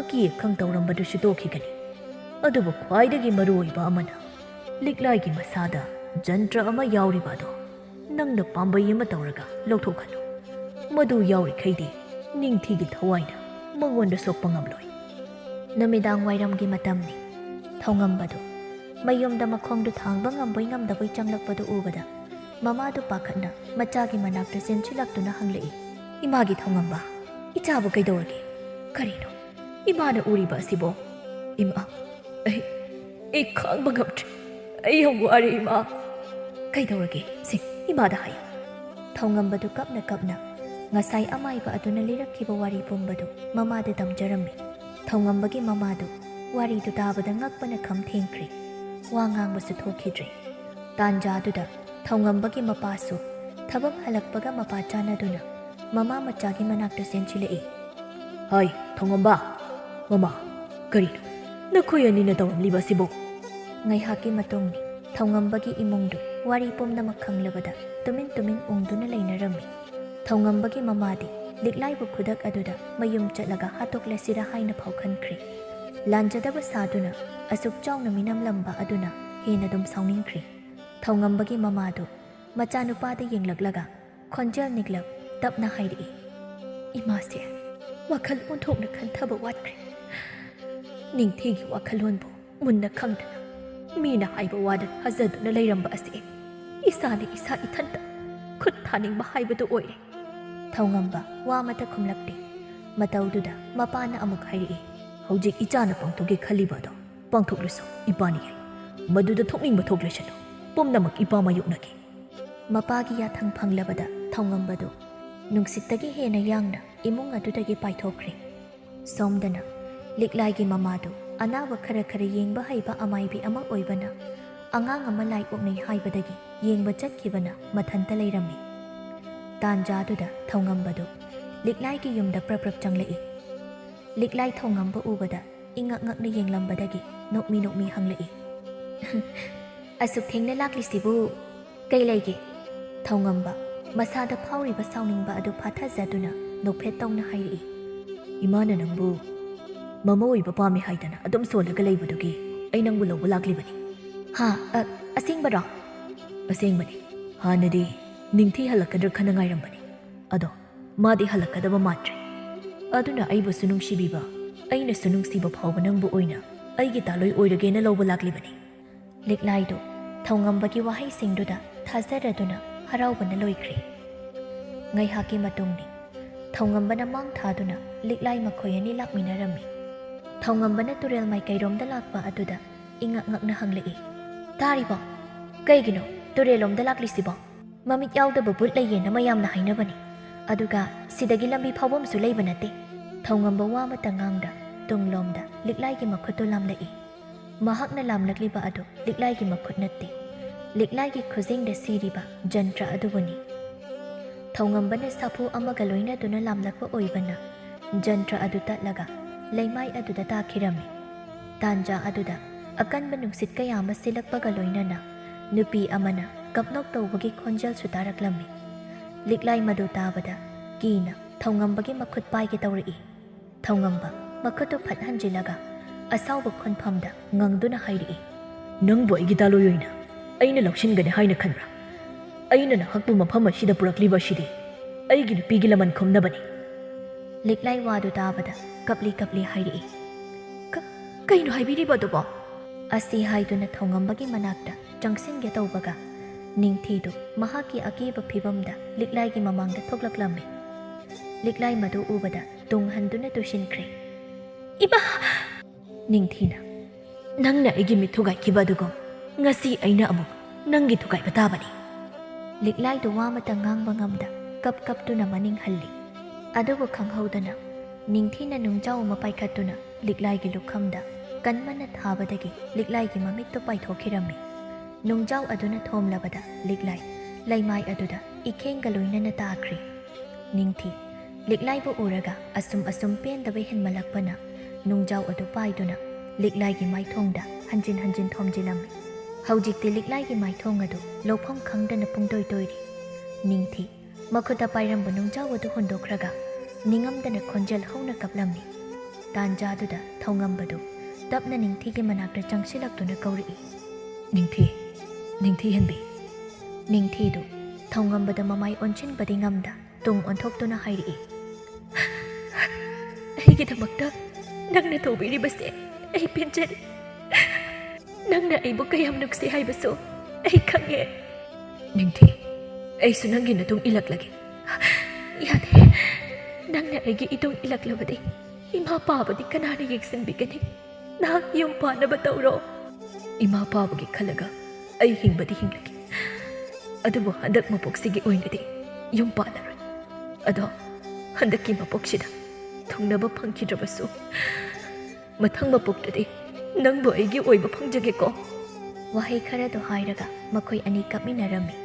ꯑꯀꯤ ꯑꯈꯪ ꯇꯧꯔꯝꯕꯗꯨꯁꯨ ꯇꯣꯛꯈꯤꯒꯅꯤ ꯑꯗꯨꯕꯨ ꯈ꯭ꯋꯥꯏꯗꯒꯤ ꯃꯔꯨꯑꯣꯏꯕ ꯑꯃꯅ ꯂꯤꯛꯂꯥꯏꯒꯤ ꯃꯁꯥꯗ ꯖꯟꯇ꯭ꯔ ꯑꯃ ꯌꯥꯎꯔꯤꯕ ꯑꯗꯣ ꯅꯪꯅ ꯄꯥꯝꯕꯩ ꯑꯃ ꯇꯧꯔꯒ ꯂꯧꯊꯣꯛꯍꯜꯂꯨ ꯃꯗꯨ ꯌꯥꯎꯔꯤꯈꯩꯗꯤ ꯅꯤꯡꯊꯤꯒꯤ ꯊꯋꯥꯏꯅ ꯃꯉꯣꯟꯗ ꯁꯣꯛꯄ ꯉꯝꯂꯣꯏ ꯅꯨꯃꯤꯗꯥꯡ ꯋꯥꯏꯔꯝꯒꯤ ꯃꯇꯝꯅꯤ ꯊꯧꯉꯝꯕꯗꯨ ꯃꯌꯨꯝꯗ ꯃꯈꯣꯡꯗꯨ ꯊꯥꯡꯕ ꯉꯝꯕꯣꯏ ꯉꯝꯗꯕꯣꯏ ꯆꯪꯂꯛꯄꯗꯨ ꯎꯕꯗ ꯃꯃꯥꯗꯨ ꯄꯥꯈꯠꯅ ꯃꯆꯥꯒꯤ ꯃꯅꯥꯛꯇ ꯆꯦꯟꯁꯤꯜꯂꯛꯇꯨꯅ ꯍꯪꯂꯛꯏ ꯏꯃꯥꯒꯤ ꯊꯧꯉꯝꯕ ꯏꯆꯥꯕꯨ ꯀꯩꯗꯧꯔꯒꯦ ꯀꯔꯤꯅꯣ ꯏꯃꯥꯅ ꯎꯔꯤꯕ ꯑꯁꯤꯕꯣ ꯏꯃꯥ ꯑꯩ ꯈꯥꯡꯕ ꯉꯝꯗ꯭ꯔꯦ ꯑꯩ ꯌꯥꯝ ꯋꯥꯔꯦ ꯏꯃꯥ ꯀꯩꯗꯧꯔꯒꯦ ꯁꯤ ꯏꯃꯥꯗ ꯍꯥꯏꯌꯨ ꯊꯧꯉꯝꯕꯗꯨ ꯀꯞꯅ ꯀꯞꯅ ꯉꯁꯥꯏ ꯑꯃꯥꯏꯕ ꯑꯗꯨꯅ ꯂꯤꯔꯛꯈꯤꯕ ꯋꯥꯔꯤ ꯄꯨꯝꯕꯗꯨ ꯃꯃꯥꯗ ꯇꯝꯖꯔꯝꯃꯤ ꯊꯧꯉꯝꯕꯒꯤ ꯃꯃꯥꯗꯨ ꯋꯥꯔꯤꯗꯨ ꯇꯥꯕꯗ ꯉꯛꯄꯅ ꯈꯝ ꯊꯦꯡꯈ꯭ꯔꯦ ꯋꯥ ꯉꯥꯡꯕꯁꯨ ꯊꯣꯛꯈꯤꯗ꯭ꯔꯦ ꯇꯥꯟꯖꯥꯗꯨꯗ ꯊꯧꯉꯝꯕꯒꯤ ꯃꯄꯥꯁꯨ ꯊꯕꯛ ꯍꯜꯂꯛꯄꯒ ꯃꯄꯥ ꯆꯥꯟꯅꯗꯨꯅ ꯃꯃꯥ ꯃꯆꯥꯒꯤ ꯃꯅꯥꯛꯇ ꯆꯦꯟꯁꯤꯜꯂꯛꯏ ꯍꯥꯏ ꯊꯧꯉꯝꯕ ꯃꯃꯥ ꯀꯔꯤꯅꯣ ꯅꯈꯣꯏ ꯑꯅꯤꯅ ꯇꯧꯔꯝꯂꯤꯕ ꯑꯁꯤꯕꯣ ꯉꯥꯏꯍꯥꯛꯀꯤ ꯃꯇꯨꯡꯅꯤ ꯊꯧꯉꯝꯕꯒꯤ ꯏꯃꯨꯡꯗꯨ ꯋꯥꯔꯤ ꯄꯨꯝꯅꯃꯛ ꯈꯪꯂꯕꯗ ꯇꯨꯃꯤꯟ ꯇꯨꯃꯤꯟ ꯎꯪꯗꯨꯅ ꯂꯩꯅꯔꯝꯃꯤ ꯊꯧꯉꯝꯕꯒꯤ ꯃꯃꯥꯗꯤ ꯂꯤꯛꯂꯥꯏꯕꯨ ꯈꯨꯗꯛ ꯑꯗꯨꯗ ꯃꯌꯨꯝ ꯆꯠꯂꯒ ꯍꯥꯠꯇꯣꯛꯂꯁꯤꯔꯥ ꯍꯥꯏꯅ ꯐꯥꯎ ꯈꯟꯈ꯭ꯔꯦ ꯂꯥꯟꯖꯗꯕ ꯁꯥꯗꯨꯅ ꯑꯁꯨꯛ ꯆꯥꯎꯅ ꯃꯤꯅꯝꯂꯝꯕ ꯑꯗꯨꯅ ꯍꯦꯟꯅ ꯑꯗꯨꯝ ꯁꯥꯎꯅꯤꯡꯈ꯭ꯔꯦ ꯊꯧꯉꯝꯕꯒꯤ ꯃꯃꯥꯗꯨ ꯃꯆꯥꯅꯨꯄꯥꯗ ꯌꯦꯡꯂꯛꯂꯒ ꯈꯣꯟꯖꯦꯜ ꯅꯤꯛꯂꯞ ꯇꯞꯅ ꯍꯥꯏꯔꯛꯏ ꯏꯃꯥꯁꯦ ꯋꯥꯈꯜ ꯑꯣꯟꯊꯣꯛꯅ ꯈꯟꯊꯕ ꯋꯥꯠꯈ꯭ꯔꯦ ꯅꯤꯡꯊꯤꯒꯤ ꯋꯥꯈꯜꯂꯣꯟꯕꯨ ꯃꯨꯟꯅ ꯈꯪꯗꯅ ꯃꯤꯅ ꯍꯥꯏꯕ ꯋꯥꯗ ꯊꯥꯖꯗꯨꯅ ꯂꯩꯔꯝꯕ ꯑꯁꯤ ꯏꯁꯥꯅ ꯏꯁꯥ ꯏꯊꯟꯇ ꯈꯨꯠ ꯊꯥꯅꯤꯡꯕ ꯍꯥꯏꯕꯗꯨ ꯑꯣꯏꯔꯦ ꯊꯧꯉꯝꯕ ꯋꯥ ꯑꯃꯠꯇ ꯈꯨꯝꯂꯛꯇꯦ ꯃꯇꯧꯗꯨꯗ ꯃꯄꯥꯅ ꯑꯃꯨꯛ ꯍꯥꯏꯔꯛꯏ ꯍꯧꯖꯤꯛ ꯏꯆꯥꯅ ꯄꯥꯡꯊꯣꯛꯀꯦ ꯈꯜꯂꯤꯕ ꯑꯗꯣ ꯄꯥꯡꯊꯣꯛꯂꯁꯨ ꯏꯄꯥꯅ ꯌꯥꯏ ꯃꯗꯨꯗ ꯊꯣꯛꯅꯤꯡꯕ ꯊꯣꯛꯂꯁꯅꯨ ꯄꯨꯝꯅꯃꯛ ꯏꯄꯥ ꯃꯥꯌꯣꯛꯅꯒꯦ ꯃꯄꯥꯒꯤ ꯌꯥꯊꯪ ꯐꯪꯂꯕꯗ ꯊꯧꯉꯝꯕꯗꯨ ꯅꯨꯡꯁꯤꯠꯇꯒꯤ ꯍꯦꯟꯅ ꯌꯥꯡꯅ ꯏꯃꯨꯡ ꯑꯗꯨꯗꯒꯤ ꯄꯥꯏꯊꯣꯛꯈ꯭ꯔꯦ ꯁꯣꯝꯗꯅ ꯂꯤꯛꯂꯥꯏꯒꯤ ꯃꯃꯥꯗꯨ ꯑꯅꯥꯕ ꯈꯔ ꯈꯔ ꯌꯦꯡꯕ ꯍꯩꯕ ꯑꯃꯥꯏꯕꯤ ꯑꯃ ꯑꯣꯏꯕꯅ ꯑꯉꯥꯡ ꯑꯃ ꯂꯥꯏ ꯑꯣꯛꯅꯩ ꯍꯥꯏꯕꯗꯒꯤ ꯌꯦꯡꯕ ꯆꯠꯈꯤꯕꯅ ꯃꯊꯟꯇ ꯂꯩꯔꯝꯃꯤ ꯇꯥꯟꯖꯥꯗꯨꯗ ꯊꯧꯉꯝꯕꯗꯨ ꯂꯤꯛꯂꯥꯏꯒꯤ ꯌꯨꯝꯗ ꯄ꯭ꯔꯞ ꯄ꯭ꯔꯞ ꯆꯪꯂꯛꯏ ꯂꯤꯛꯂꯥꯏ ꯊꯧꯉꯝꯕ ꯎꯕꯗ ꯏꯉꯛ ꯉꯛꯅ ꯌꯦꯡꯂꯝꯕꯗꯒꯤ ꯅꯣꯛꯃꯤ ꯅꯣꯛꯃꯤ ꯍꯪꯂꯛꯏ ꯑꯁꯨꯛ ꯊꯦꯡꯅ ꯂꯥꯛꯂꯤꯁꯤꯕꯨ ꯀꯩ ꯂꯩꯒꯦ ꯊꯧꯉꯝꯕ ꯃꯁꯥꯗ ꯐꯥꯎꯔꯤꯕ ꯁꯥꯎꯅꯤꯡꯕ ꯑꯗꯨ ꯐꯥꯊꯖꯗꯨꯅ ꯅꯣꯛꯐꯦꯠ ꯇꯧꯅ ꯍꯥꯏꯔꯛꯏ ꯏꯃꯥꯅ ꯅꯪꯕꯨ ꯃꯃꯥ ꯑꯣꯏꯕ ꯄꯥꯝꯃꯤ ꯍꯥꯏꯗꯅ ꯑꯗꯨꯝ ꯁꯣꯜꯂꯒ ꯂꯩꯕꯗꯨꯒꯤ ꯑꯩ ꯅꯪꯕꯨ ꯂꯧꯕ ꯂꯥꯛꯂꯤꯕꯅꯤ ꯍꯥ ꯑꯁꯦꯡꯕꯔꯣ ꯑꯁꯦꯡꯕꯅꯤ ꯍꯥꯟꯅꯗꯤ ꯅꯤꯡꯊꯤ ꯍꯜꯂꯛꯀꯗ꯭ꯔꯥ ꯈꯟꯅ ꯉꯥꯏꯔꯝꯕꯅꯤ ꯑꯗꯣ ꯃꯥꯗꯤ ꯍꯜꯂꯛꯀꯗꯕ ꯃꯥꯟꯗ꯭ꯔꯦ ꯑꯗꯨꯅ ꯑꯩꯕꯨꯁꯨ ꯅꯨꯡꯁꯤꯕꯤꯕ ꯑꯩꯅꯁꯨ ꯅꯨꯡꯁꯤꯕ ꯐꯥꯎꯕ ꯅꯪꯕꯨ ꯑꯣꯏꯅ ꯑꯩꯒꯤ ꯇꯥꯂꯣꯏ ꯑꯣꯏꯔꯒꯦꯅ ꯂꯧꯕ ꯂꯥꯛꯂꯤꯕꯅꯤ ꯂꯤꯛꯂꯥꯏꯗꯨ ꯊꯧꯉꯝꯕꯒꯤ ꯋꯥꯍꯩꯁꯤꯡꯗꯨꯗ ꯊꯥꯖꯔꯗꯨꯅ ꯍꯔꯥꯎꯕꯅ ꯂꯣꯏꯈ꯭ꯔꯦ ꯉꯥꯏꯍꯥꯛꯀꯤ ꯃꯇꯨꯡꯅꯤ ꯊꯧꯉꯝꯕꯅ ꯃꯥꯡ ꯊꯥꯗꯨꯅ ꯂꯤꯛꯂꯥꯏ ꯃꯈꯣꯏ ꯑꯅꯤ ꯂꯥꯛꯃꯤꯟꯅꯔꯝꯃꯤ ꯊꯧꯉꯝꯕꯅ ꯇꯨꯔꯦꯜ ꯃꯥꯏꯀꯩꯔꯣꯝꯗ ꯂꯥꯛꯄ ꯑꯗꯨꯗ ꯏꯉꯛ ꯉꯛꯅ ꯍꯪꯂꯛꯏ ꯇꯥꯔꯤꯕꯣ ꯀꯩꯒꯤꯅꯣ ꯇꯨꯔꯦꯜꯂꯣꯝꯗ ꯂꯥꯛꯂꯤꯁꯤꯕꯣ ꯃꯃꯤꯠ ꯌꯥꯎꯗꯕ ꯕꯨꯠ ꯂꯩꯌꯦꯅ ꯃꯌꯥꯝꯅ ꯍꯥꯏꯅꯕꯅꯤ ꯑꯗꯨꯒ ꯁꯤꯗꯒꯤ ꯂꯝꯕꯤ ꯐꯥꯎꯐꯝꯁꯨ ꯂꯩꯕ ꯅꯠꯇꯦ ꯊꯧꯉꯝꯕ ꯋꯥ ꯑꯃꯇ ꯉꯥꯡꯗ ꯇꯨꯡꯂꯣꯝꯗ ꯂꯤꯛꯂꯥꯏꯒꯤ ꯃꯈꯨꯠꯇꯨ ꯂꯥꯝꯂꯛꯏ ꯃꯍꯥꯛꯅ ꯂꯥꯝꯂꯛꯂꯤꯕ ꯑꯗꯨ ꯂꯤꯛꯂꯥꯏꯒꯤ ꯃꯈꯨꯠ ꯅꯠꯇꯦ ꯂꯤꯛꯂꯥꯏꯒꯤ ꯈꯨꯖꯤꯡꯗ ꯁꯤꯔꯤꯕ ꯖꯟꯇ꯭ꯔ ꯑꯗꯨꯕꯨꯅꯤ ꯊꯧꯉꯝꯕꯅ ꯁꯥꯐꯨ ꯑꯃꯒ ꯂꯣꯏꯅꯗꯨꯅ ꯂꯥꯝꯂꯛꯄ ꯑꯣꯏꯕꯅ ꯖꯟꯇ꯭ꯔ ꯑꯗꯨ ꯇꯠꯂꯒ ꯂꯩꯃꯥꯏ ꯑꯗꯨꯗ ꯇꯥꯈꯤꯔꯝꯃꯤ ꯇꯥꯟꯖꯥ ꯑꯗꯨꯗ ꯑꯀꯟꯕ ꯅꯨꯡꯁꯤꯠ ꯀꯌꯥ ꯑꯃ ꯁꯤꯜꯂꯛꯄꯒ ꯂꯣꯏꯅꯅ ꯅꯨꯄꯤ ꯑꯃꯅ ꯀꯞꯅꯣꯛ ꯇꯧꯕꯒꯤ ꯈꯣꯟꯖꯦꯜꯁꯨ ꯇꯥꯔꯛꯂꯝꯃꯤ ꯂꯤꯛꯂꯥꯏ ꯃꯗꯨ ꯇꯥꯕꯗ ꯀꯤꯅ ꯊꯧꯉꯝꯕꯒꯤ ꯃꯈꯨꯠ パイ게 ꯇꯧꯔꯛꯏ ꯊꯧꯉꯝꯕ ꯃꯈꯨꯠꯇꯨ ꯐꯠ ꯍꯟꯖꯤꯜꯂꯒ ꯑꯁꯥꯎꯕ ꯈꯣꯟꯐꯝꯗ ꯉꯪꯗꯨꯅ ꯍꯥꯏꯔꯛꯏ ꯅꯪꯕꯨ ꯑꯩꯒꯤ ꯇꯥꯂꯣꯏ ꯑꯣꯏꯅ ꯑꯩꯅ ꯂꯧꯁꯤꯟꯒꯅꯤ ꯍꯥꯏꯅ ꯈꯟꯕ꯭ꯔꯥ ꯑꯩꯅ ꯅꯍꯥꯛꯄꯨ ꯃꯐꯝ ꯑꯁꯤꯗ ꯄꯨꯔꯛꯂꯤꯕ ꯑꯁꯤꯗꯤ ꯑꯩꯒꯤ ꯅꯨꯄꯤꯒꯤ ꯂꯃꯟ ꯈꯨꯝꯅꯕꯅꯤ ꯂꯤꯛꯂꯥꯏ ꯋꯥꯗꯨ ꯇꯥꯕꯗ ꯀꯞꯂꯤ ꯀꯞꯂꯤ ꯍꯥꯏꯔꯛꯏ ꯀꯩꯅꯣ ꯍꯥꯏꯕꯤꯔꯤꯕ ꯑꯗꯨꯕꯣ ꯑꯁꯤ ꯍꯥꯏꯗꯨꯅ ꯊꯧꯉꯝꯕꯒꯤ ꯃꯅꯥꯛꯇ ꯆꯪꯁꯤꯟꯒꯦ ꯇꯧꯕꯒ ꯅꯤꯡꯊꯤꯗꯨ ꯃꯍꯥꯛꯀꯤ ꯑꯀꯤꯕ ꯐꯤꯕꯝꯗ ꯂꯤꯛꯂꯥꯏꯒꯤ ꯃꯃꯥꯡꯗ ꯊꯣꯛꯂꯛꯂꯝꯃꯤ ꯂꯤꯛꯂꯥꯏ ꯃꯗꯨ ꯎꯕꯗ ꯇꯨꯡꯍꯟꯗꯨꯅ ꯇꯨꯁꯤꯟꯈ꯭ꯔꯦ ꯏꯃꯥ ꯅꯤꯡꯊꯤꯅ ꯅꯪꯅ ꯑꯩꯒꯤ ꯃꯤꯠ ꯊꯨꯒꯥꯏꯈꯤꯕ ꯑꯗꯨꯒꯨꯝ ꯉꯁꯤ ꯑꯩꯅ ꯑꯃꯨꯛ ꯅꯪꯒꯤ ꯊꯨꯒꯥꯏꯕ ꯇꯥꯕꯅꯤ ꯂꯤꯛꯂꯥꯏꯗꯨ ꯋꯥ ꯑꯃꯇ ꯉꯥꯡꯕ ꯉꯝꯗ ꯀꯞꯇꯨꯅ ꯃꯅꯤꯡ ꯍꯜꯂꯤ ꯑꯗꯨꯕꯨ ꯈꯪꯍꯧꯗꯅ ꯅꯤꯡꯊꯤꯅ ꯅꯨꯡꯖꯥꯎ ꯑꯃ ꯄꯥꯏꯈꯠꯇꯨꯅ ꯂꯤꯛꯂꯥꯏꯒꯤ ꯂꯨꯈꯝꯗ ꯀꯟꯃꯅ ꯊꯥꯕꯗꯒꯤ ꯂꯤꯛꯂꯥꯏꯒꯤ ꯃꯃꯤꯠꯇꯨ ꯄꯥꯏꯊꯣꯛꯈꯤꯔꯝꯃꯤ꯫ ꯅꯨꯡꯖꯥꯎ ꯑꯗꯨꯅ ꯊꯣꯝꯂꯕꯗ ꯂꯤꯛꯂꯥꯏ ꯂꯩꯃꯥꯏ ꯑꯗꯨꯗ ꯏꯈꯦꯡꯒ ꯂꯣꯏꯅꯅ ꯇꯥꯈ꯭ꯔꯤ꯫ ꯅꯤꯡꯊꯤ ꯂꯤꯛꯂꯥꯏꯕꯨ ꯎꯔꯒ ꯑꯁꯨꯝ ꯄꯦꯟꯗꯕ ꯍꯦꯟꯃꯜꯂꯛꯄꯅ ꯅꯨꯡꯖꯥꯎ ꯑꯗු ꯄꯥꯏꯗꯨꯅ ꯂꯤꯛꯂꯥꯏꯒꯤ ꯃꯥꯏꯊꯣꯡꯗ ꯍꯟꯖꯤꯟ ꯍꯟꯖꯤꯟ ꯊꯣꯝꯖꯤꯜꯂꯝꯃꯤ꯫ ꯍꯧꯖꯤꯛꯇꯤ ꯂꯤꯛꯂꯥꯏꯒꯤ ꯃꯥꯏꯊꯣꯡ ꯑꯗꯨ ꯂꯧꯐꯝ ꯈꯪꯗꯅ ꯄꯨꯡꯇꯣꯏ ꯇꯣꯏꯔꯤ꯫ ꯅꯤꯡꯊꯤ ꯃꯈꯨꯠꯇ ꯄꯥꯏꯔꯝꯕ ꯅꯨꯡꯖꯥꯎ ꯑꯗꯨ ꯍꯨꯟꯗꯣꯛꯈ꯭ꯔꯒ ꯅꯤꯡꯉꯝꯗꯅ ꯈꯣꯟꯖꯦꯜ ꯍꯧꯅ ꯀꯞꯂꯝꯃꯤ꯫ ꯇꯥꯟꯖꯥꯗꯨꯗ ꯊꯧꯉꯝꯕꯗꯨ ꯇꯞꯅ ꯅꯤꯡꯊꯤꯒꯤ ꯃꯅꯥꯛꯇ ꯆꯪꯁꯤꯜꯂꯛꯇꯨꯅ ꯀꯧꯔꯛꯏ꯫ ꯅꯤꯡꯊꯤ ꯍꯦꯟꯕꯤ꯫ ꯅꯤꯡꯊꯤꯗꯨ ꯊꯧꯉꯝꯕꯗ ꯃꯃꯥꯏ ꯑꯣꯟꯁꯤꯟꯕꯗꯤ ꯉꯝꯗ ꯇꯨꯡ ꯑꯣꯟꯊꯣꯛꯇꯨꯅ ꯍꯥꯏꯔꯛꯏ꯫ ꯑꯩꯒꯤꯗꯃꯛꯇ ꯅꯪꯅ ꯇꯧꯕꯤꯔꯤꯕꯁꯦ ꯑꯩ ꯄꯦꯟꯖꯔꯦ꯫ ꯅꯪꯅ ꯑꯩꯕꯨ ꯀꯌꯥꯝ ꯅꯨꯡꯁꯤ ꯍꯥꯏꯕꯁꯨ ꯑꯩ ꯈꯪꯉꯦ꯫ ꯅꯤꯡꯊꯤ ꯑꯩꯁꯨ ꯅꯪꯒꯤ ꯃꯇꯨꯡ ꯏꯜꯂꯛꯂꯒꯦ꯫ ꯌꯥꯗꯦ, ꯅꯪꯅ ꯑꯩꯒꯤ ꯏꯇꯨꯡ ꯏꯜꯂꯛꯂꯕꯗꯤ ꯏꯃꯥ ꯄꯥꯕꯗꯤ ꯀꯅꯥꯅ ꯌꯦꯡꯁꯤꯟꯕꯤꯒꯅꯤ? ꯅꯍꯥꯛ ꯌꯨꯝ ꯄꯥꯟꯅꯕ ꯇꯧꯔꯣ꯫ ꯏꯃꯥ ꯄꯥꯕꯒꯤ ꯈꯜꯂꯒ ꯑꯩ ꯍꯤꯡꯕꯗꯤ ꯍꯤꯡꯂꯒꯦ, ꯑꯗꯨꯕꯨ ꯍꯟꯗꯛ ꯃꯄꯣꯛꯁꯤꯒꯤ ꯑꯣꯏꯅꯗꯤ ꯌꯨꯝ ꯄꯥꯟꯂꯔꯣꯏ꯫ ꯑꯗꯣ ꯍꯟꯗꯛꯀꯤ ꯃꯄꯣꯛꯁꯤꯗ ꯊꯨꯡꯅꯕ ꯐꯪꯈꯤꯗ꯭ꯔꯕꯁꯨ ꯃꯊꯪ ꯃꯄꯣꯛꯇꯗꯤ ꯅꯪꯕꯨ ꯑꯩꯒꯤ ꯑꯣꯏꯕ ꯐꯪꯖꯒꯦꯀꯣ꯫ ꯋꯥꯍꯩ ꯈꯔꯗꯣ ꯍꯥꯏꯔꯒ ꯃꯈꯣꯏ ꯑꯅꯤ ꯀꯞꯃꯤꯟꯅꯔꯝꯃꯤ꯫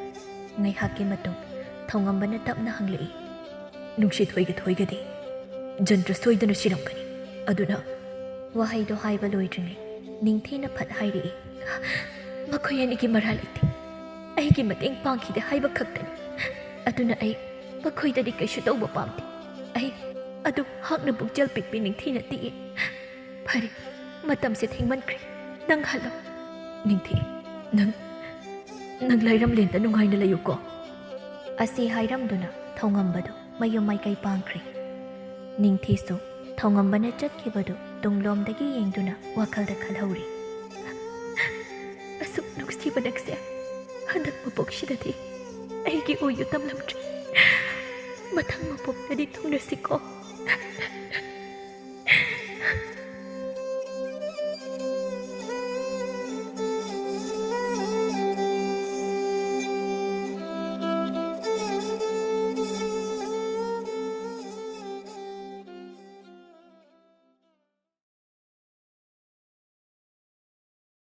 ꯉꯥꯏꯍꯥꯛꯀꯤ ꯃꯇꯨꯡ ꯊꯧꯉꯝꯕꯅ ꯇꯞꯅ ꯍꯪꯂꯛꯏ꯫ ꯅꯨꯡꯁꯤꯊꯣꯏꯒ ꯊꯣꯏꯒꯗꯤ ꯖꯟꯇ꯭ꯔ ꯁꯣꯏꯗꯅ ꯁꯤꯔꯝꯒꯅꯤ, ꯑꯗꯨꯅ ꯋꯥꯍꯩꯗꯣ ꯍꯥꯏꯕ ꯂꯣꯏꯗ꯭ꯔꯤꯉꯩ ꯅꯤꯡꯊꯤꯅ ꯐꯠ ꯍꯥꯏꯔꯛꯏ꯫ ꯃꯈꯣꯏ ꯑꯅꯤꯒꯤ ꯃꯔꯥꯜ ꯂꯩꯇꯦ, ꯑꯩꯒꯤ ꯃꯇꯦꯡ ꯄꯥꯡꯈꯤꯗꯦ ꯍꯥꯏꯕ ꯈꯛꯇꯅꯤ꯫ ꯑꯗꯨꯅ ꯑꯩ ꯃꯈꯣꯏꯗꯗꯤ ꯀꯩꯁꯨ ꯇꯧꯕ ꯄꯥꯝꯗꯦ꯫ ꯑꯩ ꯑꯗꯨ ꯍꯥꯛꯅ ꯄꯨꯛꯆꯦꯜ ꯄꯤꯛꯄꯤ ꯅꯤꯡꯊꯤꯅ ꯇꯤꯛꯏ꯫ ꯐꯔꯦ, ꯃꯇꯝꯁꯦ ꯊꯦꯡꯃꯟꯈ꯭ꯔꯦ, ꯅꯪ ꯍꯜꯂꯣ꯫ ꯅꯤꯡꯊꯤ, ꯅꯪ ꯂꯩꯔꯝꯂꯦꯟꯗ ꯅꯨꯡꯉꯥꯏꯅ ꯂꯩꯌꯨꯀꯣ꯫ ꯑꯁꯤ ꯍꯥꯏꯔꯝꯗꯨꯅ ꯊꯧꯉꯝꯕꯗꯨ ꯃꯌꯨꯝ ꯃꯥꯏꯀꯩ ꯄꯥꯡꯈ꯭ꯔꯤ꯫ ꯅꯤꯡꯊꯤꯁꯨ ꯊꯧꯉꯝꯕꯅ ꯆꯠꯈꯤꯕꯗꯨ ꯇꯨꯡꯂꯣꯝꯗꯒꯤ ꯌꯦꯡꯗꯨꯅ ꯋꯥꯈꯜꯗ ꯈꯜꯍꯧꯔꯤ꯫ ꯑꯁꯨꯛ ꯅꯨꯡꯁꯤꯕ ꯅꯪꯁꯦ ꯍꯟꯗꯛ ꯃꯄꯣꯛꯁꯤꯗꯗꯤ ꯑꯩꯒꯤ ꯑꯣꯏꯌꯨ ꯇꯝꯂꯝꯗ꯭ꯔꯦ꯫ ꯃꯊꯪ ꯃꯄꯣꯛꯇꯗꯤ ꯊꯨꯡꯅꯁꯤꯀꯣ꯫